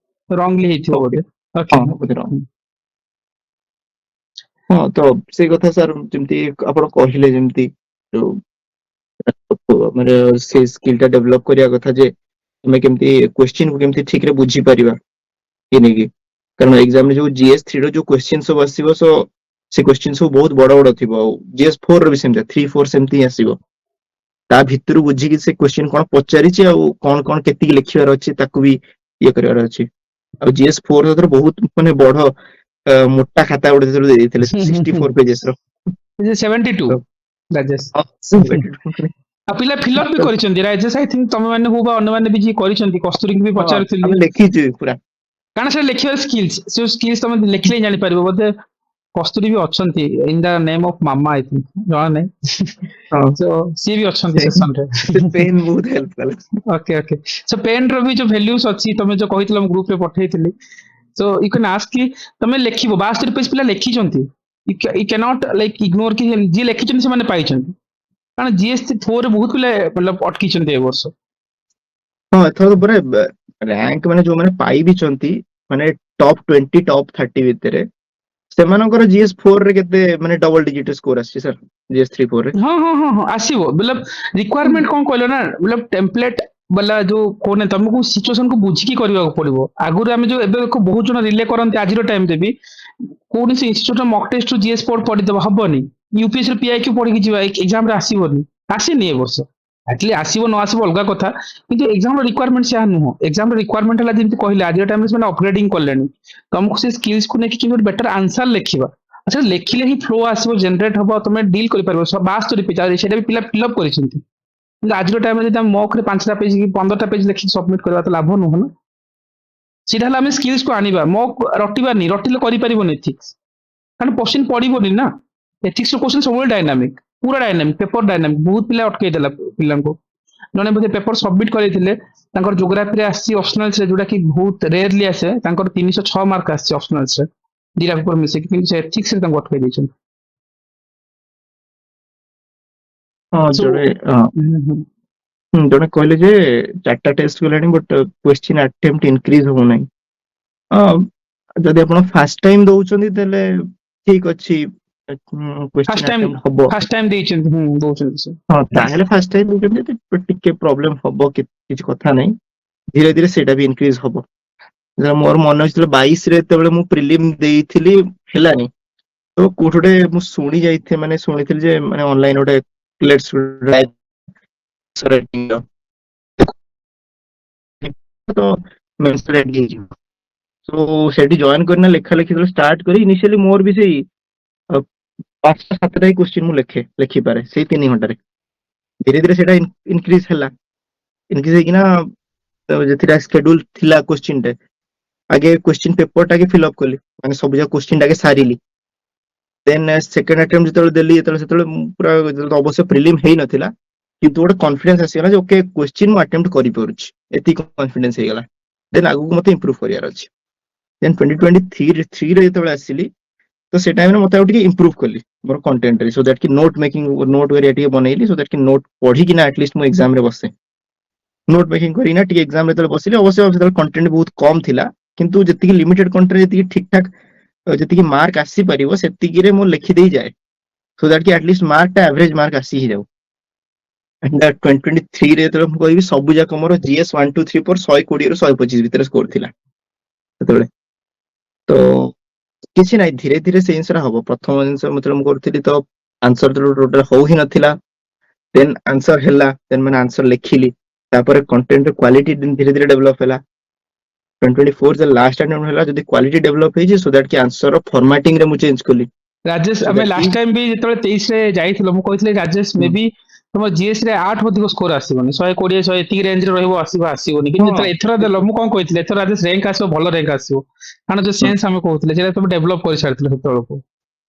Speaker 2: ରଙ୍ଗଲି ହେଇଥିବ
Speaker 1: ଓକେ
Speaker 2: ବୋଧେ
Speaker 1: ହଁ
Speaker 2: ଓକେ
Speaker 1: ହଁ ବୋଧେ wrong। ହଁ ତ ସେଇ କଥା ସାର୍ ଯେମିତି ଆପଣ କହିଲେ ଯେମିତି ଯୋଉ ମାନେ ସେ ସ୍କିଲ୍ ଟା ଡେଭଲପ କରିବା କଥା ଯେ ଆମେ କେମିତି କ୍ୱେଶ୍ଚିନ୍ କୁ କେମିତି ଠିକ ରେ ବୁଝିପାରିବା କି ନେଇକି କାରଣ ଏକ୍ସାମ ରେ ଯୋଉ GS3 ର ଯୋଉ କ୍ୱେଶ୍ଚିନ୍ ସବୁ ଆସିବ ସେ କ୍ୱେଶ୍ଚିନ୍ ସବୁ ବହୁତ ବଡ ବଡ ଥିବ ଆଉ GS4 ର ବି ସେମିତି 3 4 ସେମିତି ହିଁ ଆସିବ ତା ଭିତରୁ ବୁଝିକି ସେ କ୍ୱେଶ୍ଚିନ୍ କଣ ପଚାରିଛି ଆଉ କଣ କଣ କେତିକି ଲେଖିବାର ଅଛି ତାକୁ ବି ଇଏ କରିବାର ଅଛି ଆଉ GS4 ବହୁତ ମାନେ ବଡ ମୋଟା ଖାତା ଗୋଟେ ଦେଇ ଦେଇଥିଲେ 64 ପେଜେସ୍ ର
Speaker 2: 72
Speaker 1: ତ
Speaker 2: ରାଜେଶ
Speaker 1: ହଁ, ସେ-
Speaker 2: ଆଉ ପିଲା ଫିଲଅପ ବି କରିଛନ୍ତି ରାଜେଶ ଆଇ ଥିଙ୍କ ତମେ ମାନେ ହଉ ବା ଅନ୍ୟମାନେ ବି ଯିଏ କରିଛନ୍ତି କସ୍ତୁରୀକି ବି
Speaker 1: ହଁ
Speaker 2: ପଚାରୁଥିଲି
Speaker 1: ଆମେ ଲେଖିଛୁ ପୁରା
Speaker 2: କାରଣ ସେଟା ଲେଖିବାର ସ୍କିଲ୍ସ ସେ ସ୍କିଲ୍ସ ତମେ ଲେଖିଲେ ହିଁ ଜାଣିପାରିବ ବୋଧେ କସ୍ତୁରୀ ବି ଅଛନ୍ତି in the name of Mama I think ଜଣା ନାହିଁ
Speaker 1: ହଁ
Speaker 2: ତ ସିଏ ବି ଅଛନ୍ତି
Speaker 1: ସେ ସେ
Speaker 2: ସେସନରେ
Speaker 1: ପେନ୍ ବହୁତ ହେଲ୍ପ କଲା
Speaker 2: ଓକେ ଓକେ ସୋ ପେନ୍ ର ବି ଯୋଉ ଭ୍ୟାଲ୍ୟୁସ୍ ଅଛି ତମେ ଯୋଉ କହିଥିଲ ମୁଁ ଗ୍ରୁପରେ ପଠେଇଥିଲି ସୋ ୟୁ କ୍ୟାନ୍ ଆସ୍କ କି ତମେ ଲେଖିବ 72 ପେଜ ପିଲା ଲେଖିଛନ୍ତି ୟୁ କ୍ୟାନଟ୍ ଲାଇକ୍ ଇଗ୍ନୋର କି ଯିଏ ଲେଖିଛନ୍ତି ସେମାନେ ପାଇଛନ୍ତି କାରଣ GS4 ରେ ବହୁତ ପିଲା मतलब ଅଟକିଛନ୍ତି ଏ ବର୍ଷ
Speaker 1: ହଁ ଏଥର ପୁରା ରାଙ୍କ ମାନେ ଯୋଉମାନେ ପାଇବିଛନ୍ତି ମାନେ ଟପ୍ 20 ଟପ୍ 30 ଭିତରେ ସେମାନଙ୍କର GS4 ରେ କେତେ ମାନେ ଡବଲ ଡିଜିଟ ସ୍କୋର ଆସିଛି ସାର୍ GS3 4 ରେ
Speaker 2: ହଁ ହଁ ହଁ ହଁ ଆସିବ मतलब ରିକ୍ୱାରମେଣ୍ଟ କଣ କହିଲ ନା मतलब ଟେମ୍ପଲେଟ ବାଲା ଯୋଉ କହୁନି ତମକୁ ସିଚୁଏସନ କୁ ବୁଝିକି କରିବାକୁ ପଡିବ ଆଗରୁ ଆମେ ଯୋଉ ଏବେ ଦେଖ ବହୁତ ଜଣ ରିଲେ କରନ୍ତି ଆଜିର ଟାଇମରେ ବି କୌଣସି ଇନଷ୍ଟିଚ୍ୟୁଟ ମକ୍ ଟେଷ୍ଟ GS4 ପଢିଦବ ହବନି ୟୁପିଏସସି ର PIQ ପଢିକି ଯିବା ଏକ୍ସାମ ରେ ଆସିବନି ଆସିନି ଏ ବର୍ଷ ଆଟଲି ଆସିବ ନ ଆସିବ ଅଲଗା କଥା କିନ୍ତୁ ଏକ୍ସାମ ର ରିକ୍ୱାରମେଣ୍ଟ ସେୟା ନୁହଁ ଏକ୍ସାମ ର ରିକ୍ୱାରମେଣ୍ଟ ହେଲା ଯେମିତି କହିଲେ ଆଜିର ଟାଇମରେ ସେମାନେ ଅପଗ୍ରେଡିଂ କଲେଣି ତମକୁ ସେ ସ୍କିଲ୍ସକୁ ନେଇକି କେମିତି ଗୋଟେ ବେଟର ଆନ୍ସର ଲେଖିବା ଆଚ୍ଛା ଲେଖିଲେ ହିଁ ଫ୍ଲୋ ଆସିବ ଜେନେରେଟ ହବ ତମେ ଡିଲ୍ କରିପାରିବ 72 ପେଜ ଆଉ ସେଇଟା ବି ପିଲା ଫିଲ୍ଅପ୍ କରିଛନ୍ତି କିନ୍ତୁ ଆଜିର ଟାଇମରେ ଯଦି ଆମେ ମକରେ 5ଟା ପେଜ କି 15ଟା ପେଜ ଲେଖିକି ସବମିଟ କରିବା ତ ଲାଭ ନୁହଁ ନା ସେଇଟା ହେଲେ ଆମେ ସ୍କିଲ୍ସକୁ ଆଣିବା ମକ୍ ରଟିବାନି ରଟିଲେ କରିପାରିବନି ଏଥିକ୍ସ କାରଣ କୋଶ୍ଚିନ୍ ପଡିବନି ନା ଏଥିକ୍ସ ର କୋଶ୍ଚିନ୍ ସବୁବେଳେ ଡାଇନାମିକ ପୁରା ଡାଇନାମିକ ପେପର ଡାଇନାମିକ ବହୁତ ପିଲା ଅଟକେଇ ଦେଲା ପିଲାଙ୍କୁ ଜଣେ ବୋଧେ ପେପର ସବମିଟ କରିଥିଲେ ତାଙ୍କର ଜୋଗ୍ରାଫିରେ ଆସିଛି ଅପସନାଲ୍ସରେ ଯୋଉଟା କି ବହୁତ ରେୟାରଲି ଆସେ ତାଙ୍କର 306 ମାର୍କ ଆସିଛି ଅପସନାଲ୍ସରେ ଦିଟା ପେପର ମିଶିକି କିନ୍ତୁ ସେ ଏଥିକ୍ସରେ ତାଙ୍କୁ ଅଟକେଇ ଦେଇଛନ୍ତି
Speaker 1: ହଁ
Speaker 2: ସୋ
Speaker 1: ଜଣେ କହିଲେ ଯେ 4ଟା ଟେଷ୍ଟ ଗଲାଣି ବଟ୍ କ୍ୱେଶ୍ଚିନ୍ ଆଟେମ୍ପ୍ଟ ଇନକ୍ରିଜ ହଉନାହିଁ ଯଦି ଆପଣ ଫାର୍ଷ୍ଟ ଟାଇମ ଦଉଛନ୍ତି ତାହେଲେ ଠିକ ଅଛି କ୍ୱେଶ୍ଚିନ୍ ଆଟେମ୍ପ୍ଟ ହବ
Speaker 2: ଫାଷ୍ଟ ଟାଇମ ଦେଇଛନ୍ତି ଦଉଛନ୍ତି ସେ
Speaker 1: ହଁ ତାହେଲେ ଫାର୍ଷ୍ଟ ଟାଇମ ଦଉଛନ୍ତି ଯଦି ଟିକେ ପ୍ରୋବ୍ଲେମ ହବ କିଛି କଥା ନାହିଁ ଧୀରେ ଧୀରେ ସେଇଟା ବି ଇନକ୍ରିଜ ହବ ମୋର ମନେ ଅଛି 22ରେ ଯେତେବେଳେ ମୁଁ ପ୍ରିଲିମ ଦେଇଥିଲି ହେଲାନି ତ କୋଉଠି ଗୋଟେ ମୁଁ ଶୁଣି ଯାଇଥିଲି ମାନେ ଶୁଣିଥିଲି ଯେ ମାନେ ଅନଲାଇନ ଗୋଟେ ଲେଟ୍ସ ତ ମେନ୍ସରେଟ ହେଇଯିବ ସୋ ସେଠି ଜଏନ କରିନା ଲେଖା ଲେଖି ଷ୍ଟାର୍ଟ କରି ଇନିସିଆଲି ମୋର ବି ସେଇ 5ଟା 7ଟା କ୍ୱେଶ୍ଚିନ୍ ମୁଁ ଲେଖିପାରେ ସେଇ 3 ଘଣ୍ଟାରେ ଧୀରେ ଧୀରେ ସେଇଟା ଇନକ୍ରିଜ ହେଲା ଇନକ୍ରିଜ ହେଇକିନା ଯେତିଟା ସ୍କେଡ୍ୟୁଲ ଥିଲା क्वेश्चन टे आगे क्वेश्चन पेपर टाके फिल अप कली माने सब जा क्वेश्चन टाके सारिली देन सेकंड अटेम्प्ट जेतले देली जेतले सेतले पूरा अवश्य प्रीलिम हेई नथिला किंतु गोटे कॉन्फिडेंस आसीगला जे ओके क्वेश्चन मु अटेम्प्ट करि परुछि एति कॉन्फिडेंस हेगला देन आगु मते इंप्रूव करियार अछि देन 2023 रे जेतले आसिली तो से टाइम रे मते आउट के इंप्रूव कली मोर कंटेंट रे सो दैट कि नोट मेकिंग नोट वेरिया टिके बनैली सो दैट कि नोट पढी कि ना एटलीस्ट मु एग्जाम रे बसे नोट मेकिंग करी ना टिके एग्जाम रे तले बसिली अवश्य सेतले कंटेंट बहुत कम थिला किंतु जति लिमिटेड कंटेंट जति ठीक ठाक जति मार्क आसी परिबो सेति रे मु लिखि देई जाय सो दैट कि एटलीस्ट मार्क टा एवरेज मार्क आसी ही जाऊ एंड 2023 रे तो हम कहबी सब जाक मोर जीएस 1 2 3 4 120 रो 125 भीतर स्कोर थिला सेतले तो किछि नाही धीरे धीरे से आंसर हबो प्रथम आंसर मतलब हम करथिली तो आंसर तो टोटल हो ही नथिला देन आंसर हैला देन मैंने आंसर लिखिली तापर कंटेंट क्वालिटी धीरे धीरे डेवलप हैला 2024 जे लास्ट अटेम्प्ट हैला जदी क्वालिटी डेवलप हे जे सो दैट कि आंसर रो फॉर्मेटिंग रे मु चेंज कली
Speaker 2: राजेश
Speaker 1: so
Speaker 2: आमे
Speaker 1: that
Speaker 2: लास्ट
Speaker 1: is
Speaker 2: टाइम भी जेतले 23 रे जाइथिलो मु कहितले राजेश मे बी तुम जीएस रे 8 अधिक स्कोर आसीबनी 120 130 रेंज रे रहबो आसीबोनी कि जेतले एथरा देलो मु कोन कहितले एथरा राजेश रैंक आसो भलो रैंक आसीबो कारण जो सेंस हम कहउतले जेला तुम डेवलप करि छारथिले सेतळको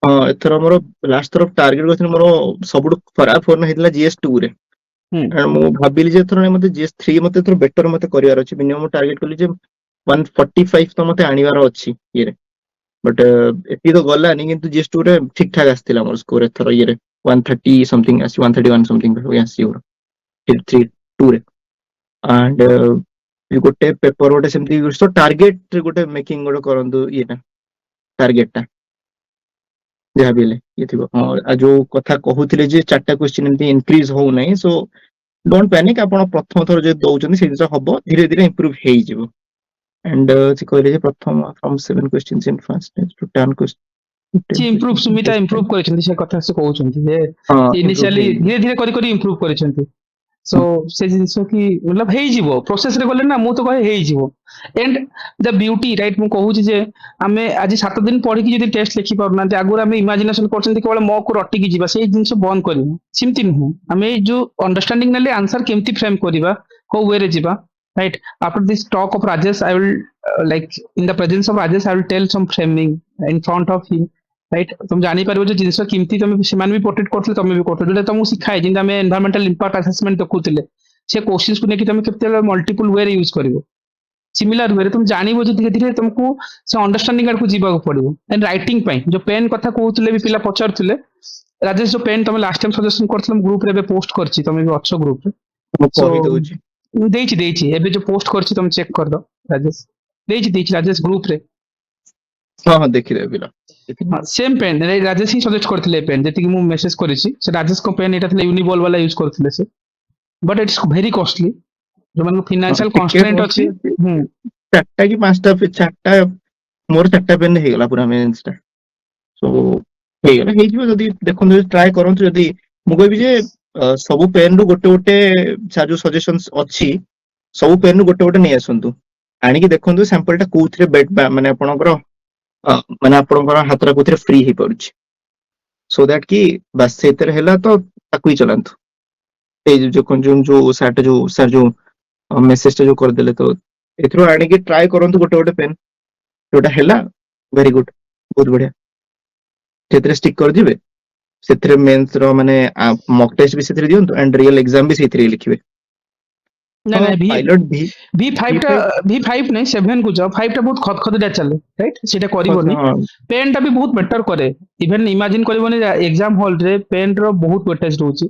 Speaker 1: हाँ एथर मोर लास्ट तरफ टार्गेट करथिन मोर सबुठ खराब फोन हेतला जीएस 2 रे एंड मु भाबिली जे एथर मते जीएस 3 मते एथर बेटर मते करिवार अछि मिनिमम टार्गेट कली जे 145 तो मते आनिवार अछि ये रे बट एती तो गलानी किंतु जीएस 2 रे ठीक ठाक आस्थिला मोर स्कोर एथर ये रे 130 समथिंग आसी 131 समथिंग हो आसी और 3 2 रे एंड गोटे पेपर गोटे सेमती सो टार्गेट गोटे मेकिंग गोटे करंतु येटा टार्गेट टा जहाँ भी ले ये थी जो कथा कहूथिले जे चारटा क्वेश्चन एमती इंक्रीज हो नै सो डोंट पैनिक आपण प्रथम थर जे दउचनी से जिंस हबो धीरे धीरे इंप्रूव हेई जिवो एंड से कहले जे प्रथम from 7 questions in first two 10 question
Speaker 2: सी इंप्रूव सुमिता इंप्रूव करिसेंती से कथा से कहउचंती जे
Speaker 1: हां
Speaker 2: इनिशियली धीरे धीरे करी करी इंप्रूव करिसेंती सो से जिंस की मतलब हेई जिवो प्रोसेस रे गले ना मु तो कहे हेई जिवो एंड द ब्यूटी राइट मु कहूची जे आमे आज 7 दिन पढ़ी कि जदी टेस्ट लिखि परना आगुर आमे इमेजिनेशन करछंती केवल मॉक को रट्टी की जीवा से जिंस बंद करियो सिमती नु आमे जो अंडरस्टैंडिंग नेले आंसर केमती फ्रेम करिवा को वे रे जीवा right after this talk of Rajesh I will like in the presence of Rajesh I will tell some framing in front of him right तुम जानी पारिबो जे जिंस केमती तुम सेमान भी पोर्ट्रेट करथले तुम भी करथले जोले तुमको सिखाए जिंदा में एनवायरमेंटल इंपैक्ट असेसमेंट देखुतले से क्वेश्चंस को नेकी तुम केते मल्टीपल वे रे यूज करिवो सिमिलर वे रे तुम जानिबो जे धीरे धीरे तुमको से अंडरस्टैंडिंग आड़ को जीवा को पड़िबो एंड राइटिंग पई जो पेन कथा कहउतले भी पिला पचारथले राजेश जो पेन तुम लास्ट टाइम सजेशन करथले ग्रुप रे बे पोस्ट करछि तुम भी अच्छो ग्रुप रे
Speaker 1: सो दउची
Speaker 2: देछि एबे जो पोस्ट करछि तुम चेक कर दो राजेश देछि राजेश ग्रुप रे
Speaker 1: हां हां देखि रे बिला
Speaker 2: हाँ सेम पेन राजेश ही सजेस्ट करथिले पेन जेति मु मेसेज करिछि से राजेश को पेन एटा थिले यूनिबॉल वाला यूज करथिले से बट इट्स वेरी कॉस्टली जो मन फाइनेंशियल कंस्ट्रेंट अछि
Speaker 1: चारटा की पांचटा पे चारटा मोर चारटा पेन हे गला पूरा मेंस टा सो हे गला हे जिवो जदी देखन जदी ट्राई करन जदी मु कहबी जे सब पेन रो गोटे गोटे सा जो सजेशंस अछि सब पेन रो गोटे गोटे नै आसंतु आनी कि देखन सैंपल टा कोथरे बेट माने आपनकर माने आपनकर हातरा कोथरे फ्री हे पड़ुछि सो दैट कि बस सेतर हैला तो ताकू ही चलंतु ए जो कंज्यूम जो सर जो मेसेज जो कर देले तो एथरो आनी कि ट्राई करंतु गोटे गोटे पेन जोटा हैला वेरी गुड बहुत बढ़िया सेतरे स्टिक कर दिबे सेतरे मेंस रो माने मॉक टेस्ट भी सेतरे दियंतु एंड रियल एग्जाम भी सेतरे लिखिबे
Speaker 2: ना ना
Speaker 1: पायलट भी
Speaker 2: V5 टा V5 नहीं 7 को जाओ 5 टा बहुत खतखतिया चले राइट सेटा करिवोनी पेन टा भी बहुत बेटर करे इवन इमेजिन करिवोनी एग्जाम हॉल रे पेन रो बहुत वेटेज रहउची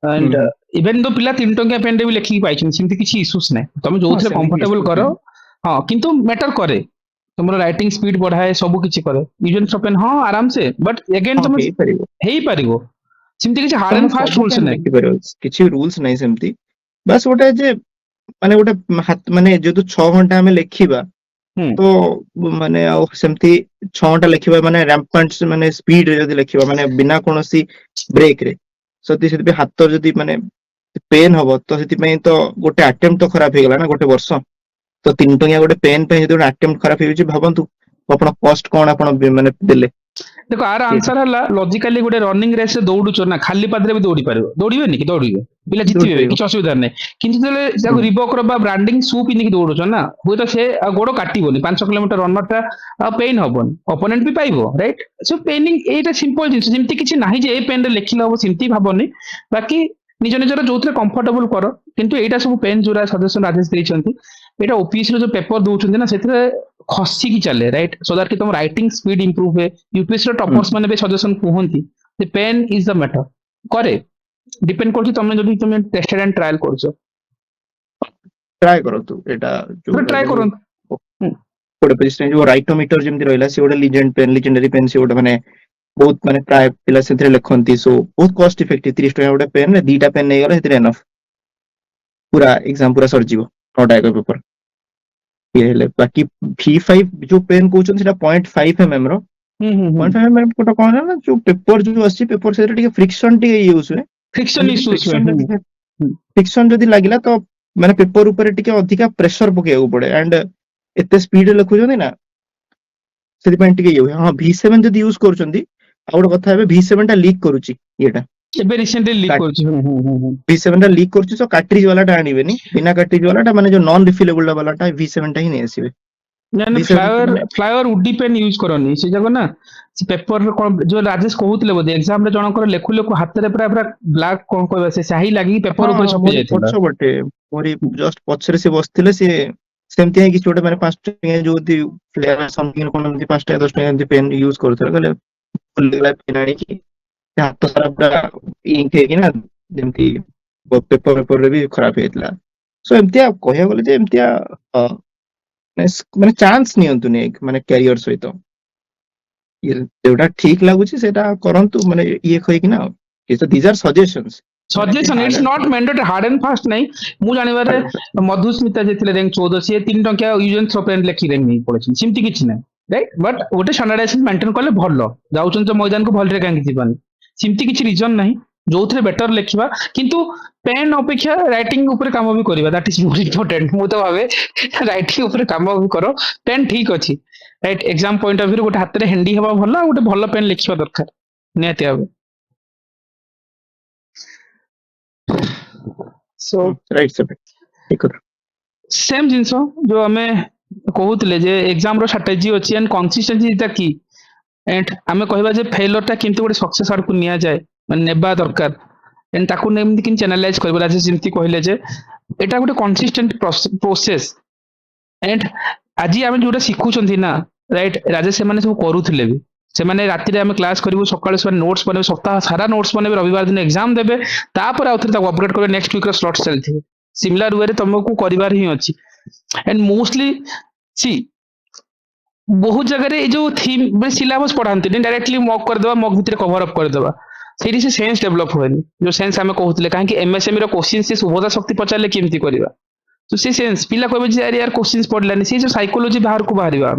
Speaker 2: एंड इवन दो पिला 3 टंकिया पेन रे भी लिखि पाइछन सिमती किछि इश्यूज नै तमे जोथरे कंफर्टेबल करो हां किंतु मैटर करे तुमरो राइटिंग स्पीड बढ़ाए सब किछि करे इवन पेन हां आराम से बट अगेन तुम हेई परिगो सिमती किछि हार्ड एंड फास्ट रूल्स नै
Speaker 1: किछि रूल्स नै सिमती बस गोटे जे माने गोटे माने जेतु 6 घंटा हमें लिखिबा तो माने सेमती 6 घंटा लिखिबा माने रैम्पेंट माने स्पीड रे जदी लिखिबा माने बिना कोनोसी ब्रेक रे सती सेति हाथ जदी माने पेन हबो तो सेति पई तो गोटे अटेम्प्ट तो खराब हे गेला ना गोटे वर्ष तो 3 टंकिया गोटे पेन पे जदी अटेम्प्ट खराब हे छि भाबंतु ଆପଣ କଷ୍ଟ କଣ ଆପଣ ମାନେ ଦେଲେ
Speaker 2: ଦେଖ ଆର ଆନ୍ସର ହେଲା ଲଜିକାଲି ଗୋଟେ ରନିଂ ରେସ୍ ରେ ଦୌଡୁଛ ନା ଖାଲି ପାଦରେ ବି ଦୌଡି ପାରିବ, ଦୌଡିବେନି କି ଦୌଡିବେ, ପିଲା ଜିତିବେ
Speaker 1: ଦୌଡ଼ିପାରିବ।
Speaker 2: କିଛି ଅସୁବିଧା ନାହିଁ। କିନ୍ତୁ ଯେତେବେଳେ ତାକୁ ରିବକର ବା ବ୍ରାଣ୍ଡିଂ ସୁ ପିନ୍ଧିକି ଦୌଡୁଛ ନା, ହୁଏତ ସେ ଆଉ ଗୋଡ କାଟିବନି, 5 କିଲୋମିଟର ରନର ଟା ଆଉ ପେନ୍ ହବନି, ଅପୋନେଣ୍ଟ ବି ପାଇବ, ରାଇଟ। ସୋ ପେନିଂ ଏଇଟା ସିମ୍ପଲ ଜିନିଷ, ଯେମିତି କିଛି ନାହିଁ ଯେ ଏ ପେନ୍ ରେ ଲେଖିଲେ ହବ ସେମିତି ଭାବନି। ବାକି ନିଜ ନିଜର ଯୋଉଥିରେ କମ୍ଫର୍ଟେବଲ କର। କିନ୍ତୁ ଏଇଟା ସବୁ ପେନ୍ ଯୋଉରା ସଜେସନ ରାଜେଶ ଦେଇଛନ୍ତି, ଏଇଟା ଓପିଏସସି ର ଯୋଉ ପେପର ଦଉଛନ୍ତି ନା ସେଥିରେ ଖସିକି ଚାଲେ, ରାଇଟ, ସୋ ଦ୍ୟାଟ କି ତମ ରାଇଟିଂ ସ୍ପିଡ ଇମ୍ପ୍ରୁଭ ହୁଏ। ୟୁପିଏସସି ର ଟପର୍ସ ମାନେ ବି ସଜେସନ କୁହନ୍ତି ଯେ ପେନ୍ ଇଜ ଦ ମ୍ୟାଟର। କରେ ଡିପେଣ୍ଡ କରୁଛି ତମେ ଯଦି ତମେ ଟେଷ୍ଟେଡ ଆଣ୍ଡ ଟ୍ରାଏଲ କରୁଛ,
Speaker 1: ଟ୍ରାଏ କରନ୍ତୁ ଏଇଟା ଯୋଉଟା
Speaker 2: ଟ୍ରାଏ
Speaker 1: ଯୋଉ
Speaker 2: କରନ୍ତୁ। ହୁଁ,
Speaker 1: ଗୋଟେ ପେଜ ଯୋଉ ରାଇଟୋମିଟର ଯେମିତି ରହିଲା, ସେ ଗୋଟେ ଲିଜେଣ୍ଡାରୀ ପେନ୍, ସେ ଗୋଟେ ମାନେ ବହୁତ ମାନେ ପ୍ରାୟ ପିଲା ସେଥିରେ ଲେଖନ୍ତି। ସୋ ବହୁତ କଷ୍ଟ ଇଫେକ୍ଟିଭ, 30 ଟଙ୍କା ଗୋଟେ ପେନ୍ ରେ 2ଟା ପେନ୍ ନେଇଗଲେ ସେଥିରେ ଏନଫ, ପୁରା ଏକ୍ସାମ ପୁରା ସରିଯିବ 9ଟା ଏକ ପେପର ଇଏ ହେଲେ। ବାକି V5 ଯୋଉ ପେନ୍ କହୁଛନ୍ତି ସେଟା 0.5 mm ର।
Speaker 2: ହୁଁ, ହୁଁ, ହୁଁ।
Speaker 1: 0.5 mm ଗୋଟେ କଣ ହେଲା ନା, ଯୋଉ ପେପର ଯୋଉ ଆସିଛି ପେପର ସେଥିରେ ଟିକେ ଫ୍ରିକ୍ସନ ଟିକେ ୟୁଜ ହୁଏ।
Speaker 2: ଫ୍ରିକ୍ସନ
Speaker 1: ଯଦି
Speaker 2: ଇସ୍ୟୁସ୍ ହୁଏ।
Speaker 1: ଫ୍ରିକ୍ସନ
Speaker 2: ହୁଁ,
Speaker 1: ଯଦି
Speaker 2: ହୁଁ।
Speaker 1: ଫ୍ରିକ୍ସନ ଯଦି ଲାଗିଲା ତ ମାନେ ପେପର ଉପରେ ଟିକେ ଅଧିକା ପ୍ରେସର ପକେଇବାକୁ ପଡେ, ଆଣ୍ଡ ଏତେ ସ୍ପିଡରେ ଲେଖୁଛନ୍ତି ନା, ସେଥିପାଇଁ ଟିକେ ଇଏ ହୁଏ। ହଁ V7 ଯଦି ୟୁଜ କରୁଛନ୍ତି, ଆଉ ଗୋଟେ କଥା, ଏବେ V7 ଟା ଲିକ୍ କରୁଛି ଇଏଟା,
Speaker 2: ଏବେ ରିସେଣ୍ଟଲି ଲିକ୍ କରୁଛି। ହୁଁ, ହୁଁ, ହୁଁ, ହୁଁ।
Speaker 1: V7 ଟା ଲିକ୍ କରୁଛି। ତ କାଟ୍ରିଜ ବାଲାଟା ଆଣିବେନି, ବିନା କାଟ୍ରିଜ ବାଲାଟା ମାନେ ଯୋଉ ନନ୍ ରିଫିଲେବୁଲ ବାଲାଟା V7 ଟା ହିଁ ନେଇ ଆସିବେ।
Speaker 2: ନା ନା,
Speaker 1: V7
Speaker 2: ଫ୍ଲାୱାର
Speaker 1: ମାନେ
Speaker 2: ଫ୍ଲାୱାର ଉଡି ପେନ୍ ୟୁଜ କରନି, ସେ ଯାକ ନା ସେ ପେପରରେ କଣ ଯୋଉ ରାଜେଶ କହୁଥିଲେ ବୋଧେ ଏକ୍ସାମ ରେ ଜଣଙ୍କର ଲେଖୁ ଲେଖୁ ହାତରେ ପୁରା ପୁରା ବ୍ଲାକ୍ କଣ କହିବା ସେ ସ୍ୟାହି ଲାଗିକି ପେପର
Speaker 1: ହଁ
Speaker 2: ଉପରେ ଛପି
Speaker 1: ମୋରି
Speaker 2: ଯାଇଥିଲା।
Speaker 1: ପଛ ପଟେ, ମୋରି ଜଷ୍ଟ ପଛରେ ସେ ବସିଥିଲେ। ସିଏ ସେମିତି ହିଁ କିଛି ଗୋଟେ ମାନେ 5 ଟଙ୍କା ଯୋଉ ଫ୍ଲେୟାର ସମଥିଙ୍ଗ କଣ ଏମିତି 5 ଟଙ୍କା 10 ଟଙ୍କା ଏମିତି ପେନ୍ ୟୁଜ କରୁଥିଲେ, କହିଲେ ଭୁଲିଗଲା ପେନ୍ ଆଣିକି, ସେ ହାତ ସାରା ପୁରା ଇଙ୍କ ହେଇକିନା ଯେମିତି ପେପର ପେପରରେ ବି ଖରାପ ହେଇଥିଲା। ସୋ ଏମିତିଆ କହିବାକୁ ଗଲେ ଯେ ଏମିତିଆ ମାନେ ଚାନ୍ସ ନିଅନ୍ତୁନି ମାନେ କ୍ୟାରିୟର ସହିତ। ଯୋଉଟା ଠିକ ଲାଗୁଛି ସେଇଟା କରନ୍ତୁ, ମାନେ ଇଏ କହିକିନା ଆଉ। ଦିଜ ଆର୍ ସଜେସନ୍ସ, ମାନେ ଏମିତି
Speaker 2: suggestion
Speaker 1: hard
Speaker 2: it's
Speaker 1: and
Speaker 2: not mandatory hard and fast ନାହିଁ। ମୁଁ ଜାଣିବାରେ
Speaker 1: ଫାଷ୍ଟ।
Speaker 2: ମଧୁସ୍ମିତା ଯେ ଥିଲେ ର୍ୟାଙ୍କ 14, ସିଏ 3 ଟଙ୍କିଆ ୟୁଜ ଆଣ୍ଡ ଥ୍ରୋ ପେନ୍ ଲେଖି ର୍ୟାଙ୍କ ନେଇ ପଳେଇଛନ୍ତି, ସେମିତି କିଛି ନାହିଁ, ରାଇଟ। ବଟ୍ ଗୋଟେ ଷ୍ଟାଣ୍ଡାର୍ଡାଇଜେସନ ମେଣ୍ଟେନ କଲେ ଭଲ। ଯାଉଛନ୍ତି ତ ମଇଦାନକୁ, ଭଲରେ କାହିଁକି ଯିବାନି, ସେମିତି କିଛି ରିଜନ ନାହିଁ। ଯୋଉଥିରେ ବେଟର ଲେଖିବା, କିନ୍ତୁ ପେନ୍ ଅପେକ୍ଷା ରାଇଟିଂ ଉପରେ କାମ ବି କରିବା, ଦାଟ ଇଜ ମୋର ଇମ୍ପୋର୍ଟାଣ୍ଟ। ମୁଁ ତ ଭାବେ ରାଇଟିଂ ଉପରେ କାମ ବି କର, ପେନ୍ ଠିକ ଅଛି, right. Exam point of view ଗୋଟେ ହାତରେ ହେଣ୍ଡି ହେବା ଭଲ, ଆଉ ଗୋଟେ ଭଲ ପେନ୍ ଲେଖିବା ଦରକାର ନିହାତି ଭାବେ। ସୋ
Speaker 1: ରାଇଟ ସେଟା ଠିକ କଥା।
Speaker 2: ସେମ୍ ଜିନିଷ ଯୋଉ ଆମେ କହୁଥିଲେ ଯେ ଏକ୍ସାମ ର ଷ୍ଟ୍ରାଟେଜି ଅଛି ଆଣ୍ଡ କନସିଷ୍ଟେନ୍ସି ଇଜ ଦ କି। ଏଣ୍ଡ ଆମେ କହିବା ଯେ ଫେଲର ଟା କେମିତି ଗୋଟେ ସକ୍ସେସ ଆଡକୁ ନିଆଯାଏ, ମାନେ ନେବା ଦରକାର। ଏଣ୍ଡ ତାକୁ ଏମିତି କେମିତି ଚାନାଲାଇଜ କରିବ, ରାଜେଶ ଯେମିତି କହିଲେ ଯେ ଏଟା ଗୋଟେ କନସିଷ୍ଟେଣ୍ଟ ପ୍ରୋସେସ। ଏଣ୍ଡ ଆଜି ଆମେ ଯୋଉଟା ଶିଖୁଛନ୍ତି ନା, ରାଇଟ, ରାଜେଶ ସେମାନେ ସବୁ କରୁଥିଲେ ବି। ସେମାନେ ରାତିରେ ଆମେ କ୍ଲାସ କରିବୁ, ସକାଳେ ସେମାନେ ନୋଟ୍ସ ବନେଇବେ, ସପ୍ତାହ ସାରା ନୋଟ୍ସ ବନେଇବେ, ରବିବାର ଦିନ ଏକ୍ସାମ ଦେବେ, ତାପରେ ଆଉ ଥରେ ତାକୁ ଅପଗ୍ରେଡ କରିବେ, ନେକ୍ସଟ ୱିକ ର ସ୍ଲଟ ଚାଲିଥିବ। ସିମିଲାର ୱେରେ ତମକୁ କରିବାର ହିଁ ଅଛି। ଏଣ୍ଡ ମୋଷ୍ଟଲି ସି ବହୁତ ଜାଗାରେ ଏଇ ଯୋଉ ଥିମ୍ ସିଲାବସ ପଢାନ୍ତିନି, ଡାଇରେକ୍ଟଲି ମକ୍ କରିଦେବା, ମକ୍ ଭିତରେ କଭର ଅପ୍ କରିଦେବା, ସେଇଠି ସେ ସେନ୍ସ ଡେଭଲପ ହୁଏନି। ଯୋଉ ସେନ୍ସ ଆମେ କହୁଥିଲେ, କାହିଁକି ଏମଏସଏମଇ ର କୋଶ୍ଚିନ୍ ସେ ସୁଭଦ୍ରା ଶକ୍ତି ପଚାରିଲେ କେମିତି କରିବା, ତ ସେ ସେନ୍ସ ପିଲା କହିବେ ଯେ ଆରେ ୟାର କୋଶ୍ଚିନ୍ ପଡିଲାନି, ସେ ଯୋଉ ସାଇକୋଲୋଜି ବାହାରକୁ ବାହାରିବା।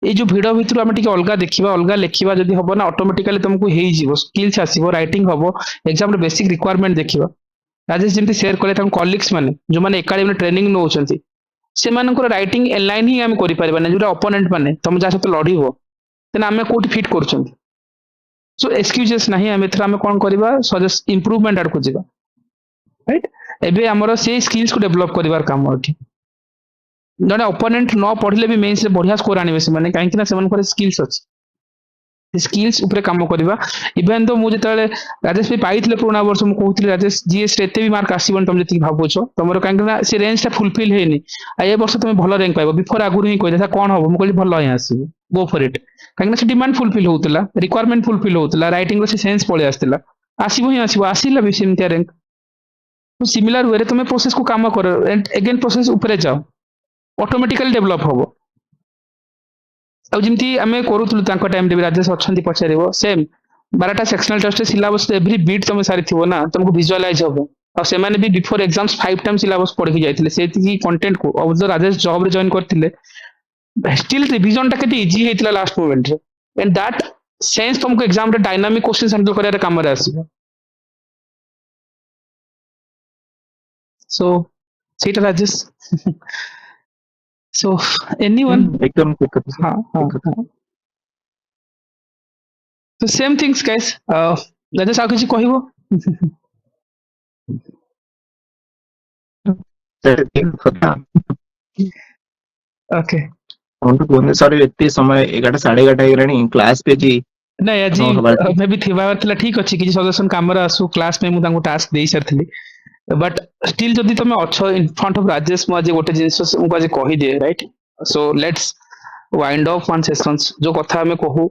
Speaker 2: ଏଇ ଯୋଉ ଭିଡ ଭିତରୁ ଆମେ ଟିକେ ଅଲଗା ଦେଖିବା, ଅଲଗା ଲେଖିବା, ଯଦି ହବ ନା ଅଟୋମେଟିକାଲି ତମକୁ ହେଇଯିବ, ସ୍କିଲ୍ସ ଆସିବ, ରାଇଟିଂ ହବ, ଏକ୍ସାମର ବେସିକ ରିକ୍ୱାରମେଣ୍ଟ ଦେଖିବା। ରାଜେଶ ଯେମିତି ସେୟାର କଲେ, ତାଙ୍କ କଲିଗ୍ସ ମାନେ ଯୋଉମାନେ ଏକାଡେମୀରେ ଟ୍ରେନିଂ ନେଉଛନ୍ତି, ସେମାନଙ୍କର ରାଇଟିଂ ଏଲାଇନ ହିଁ ଆମେ କରିପାରିବାନି। ଯୋଉଟା ଅପୋନେଣ୍ଟ ମାନେ ତମେ ଯାହା ସହିତ ଲଢିବ, ଦେନ୍ ଆମେ କୋଉଠି ଫିଟ୍ କରୁଛନ୍ତି। ସୋ ଏକ୍ସକ୍ୟୁଜେସ୍ ନାହିଁ, ଆମେ ଏଥର ଆମେ କଣ କରିବା, ସଜେଷ୍ଟ ଇମ୍ପ୍ରୁଭମେଣ୍ଟ ଆଡକୁ ଯିବା, ରାଇଟ। ଏବେ ଆମର ସେଇ ସ୍କିଲ୍ସକୁ ଡେଭଲପ କରିବାର କାମ ଏଠି। ଜଣେ ଅପୋନେଣ୍ଟ ନ ପଢିଲେ ବି ମେନ୍ସରେ ବଢିଆ ସ୍କୋର ଆଣିବେ ସେମାନେ, କାହିଁକି ନା ସେମାନଙ୍କର ସ୍କିଲ୍ସ ଅଛି। ସ୍କିଲ୍ସ ଉପରେ କାମ କରିବା। ଇଭେନ୍ ତ ମୁଁ ଯେତେବେଳେ ରାଜେଶ ବି ପାଇଥିଲେ ପୁରୁଣା ବର୍ଷ, ମୁଁ କହୁଥିଲି ରାଜେଶ ଜିଏସ୍ ରେ ଏତେ ବି ମାର୍କ ଆସିବନି ତମେ ଯେତିକି ଭାବୁଛ, ତମର କାହିଁକି ନା ସେ ରେଞ୍ଜ ଟା ଫୁଲଫିଲ୍ ହେଇନି। ଆଉ ଏ ବର୍ଷ ତମେ ଭଲ ର୍ୟାଙ୍କ ପାଇବ, ବିଫୋର ଆଗରୁ ହିଁ କହିଲେ କଣ ହବ, ମୁଁ କହିଲି ଭଲ ହିଁ ଆସିବ, ଗୋ ଫର ଇଟ୍। କାହିଁକି ନା ସେ ଡିମାଣ୍ଡ ଫୁଲଫିଲ୍ ହଉଥିଲା, ରିକ୍ୱାରମେଣ୍ଟ ଫୁଲଫିଲ୍ ହଉଥିଲା, ରାଇଟିଂ ର ସେ ସେନ୍ସ ପଳେଇ ଆସିଥିଲା। ଆସିବ ହିଁ ଆସିବ, ଆସିଲା ବି ସେମିତିଆ ର୍ୟାଙ୍କ। ସିମିଲାର ୱେରେ ତମେ ପ୍ରୋସେସକୁ କାମ କର, ଏଗେନ୍ ପ୍ରୋସେସ ଉପରେ ଯାଅ, ଅଟୋମେଟିକାଲି ଡେଭଲପ ହବ। ଆଉ ଯେମିତି ଆମେ କରୁଥିଲୁ ତାଙ୍କ ଟାଇମରେ ବି, ରାଜେଶ ଅଛନ୍ତି ପଚାରିବ, ସେମ୍ 12ଟା sectional test syllabus every bit ତମେ ସାରିଥିବ ନା, ତମକୁ ଭିଜୁଆଲାଇଜ ହବ। ଆଉ ସେମାନେ ବି ବିଫୋର ଏକ୍ସାମ୍ସ 5 ଟାଇମ୍ ସିଲାବସ ପଢିକି ଯାଇଥିଲେ, ସେତିକି କଣ୍ଟେଣ୍ଟକୁ ଅବଶ୍ୟ ରାଜେଶ ଜବରେ ଜଏନ କରିଥିଲେ, ଷ୍ଟିଲ୍ ରିଭିଜନ ଟା କେତେ ଇଜି ହେଇଥିଲା ଲାଷ୍ଟ ମୋମେଣ୍ଟରେ। ଏଣ୍ଡ ଦ୍ୟାଟ ସେନ୍ସ ତମକୁ ଏକ୍ସାମରେ ଡାଇନାମିକ କ୍ୱେଶ୍ଚନ ହ୍ୟାଣ୍ଡଲ କରିବାରେ କାମରେ ଆସିବ। ସୋ ସେଇଟା ରାଜେଶ So anyone?
Speaker 1: एकदम ठीक कथा sir,
Speaker 2: हाँ हाँ
Speaker 1: ठीक कथा।
Speaker 2: हाँ. So same things guys. Rajesh ଆଉ କିଛି କହିବ?
Speaker 1: Sir, ठीक कथा।
Speaker 2: Okay.
Speaker 1: हमको बोलने सर एते समय 11 11:30 ହେଇଗଲାଣି କ୍ଲାସ୍ पे जी
Speaker 2: ନାଇଁ ଆଜି
Speaker 1: ଆପଣଙ୍କ ହବାର ଥିଲା।
Speaker 2: ମେ ବି ଥିବା ଥିଲା ଠିକ ଅଛି କିଛି ସଜେସନ କାମରେ ଆସୁ କ୍ଲାସ ପାଇଁ ମୁଁ ତାଙ୍କୁ ଟାସ୍କ ଦେଇ ସାରିଥିଲି ବଟ୍ ଷ୍ଟିଲ୍ ଯଦି ତମେ ଅଛ ଇନ ଫ୍ରଣ୍ଟ ଅଫ ରାଜେଶ ମୁଁ ଆଜି ଗୋଟେ ଜିନିଷ ମୁଁ ଆଜି କହିଦିଏ right so let's wind of one sessions ଯୋଉ କଥା ଆମେ କହୁ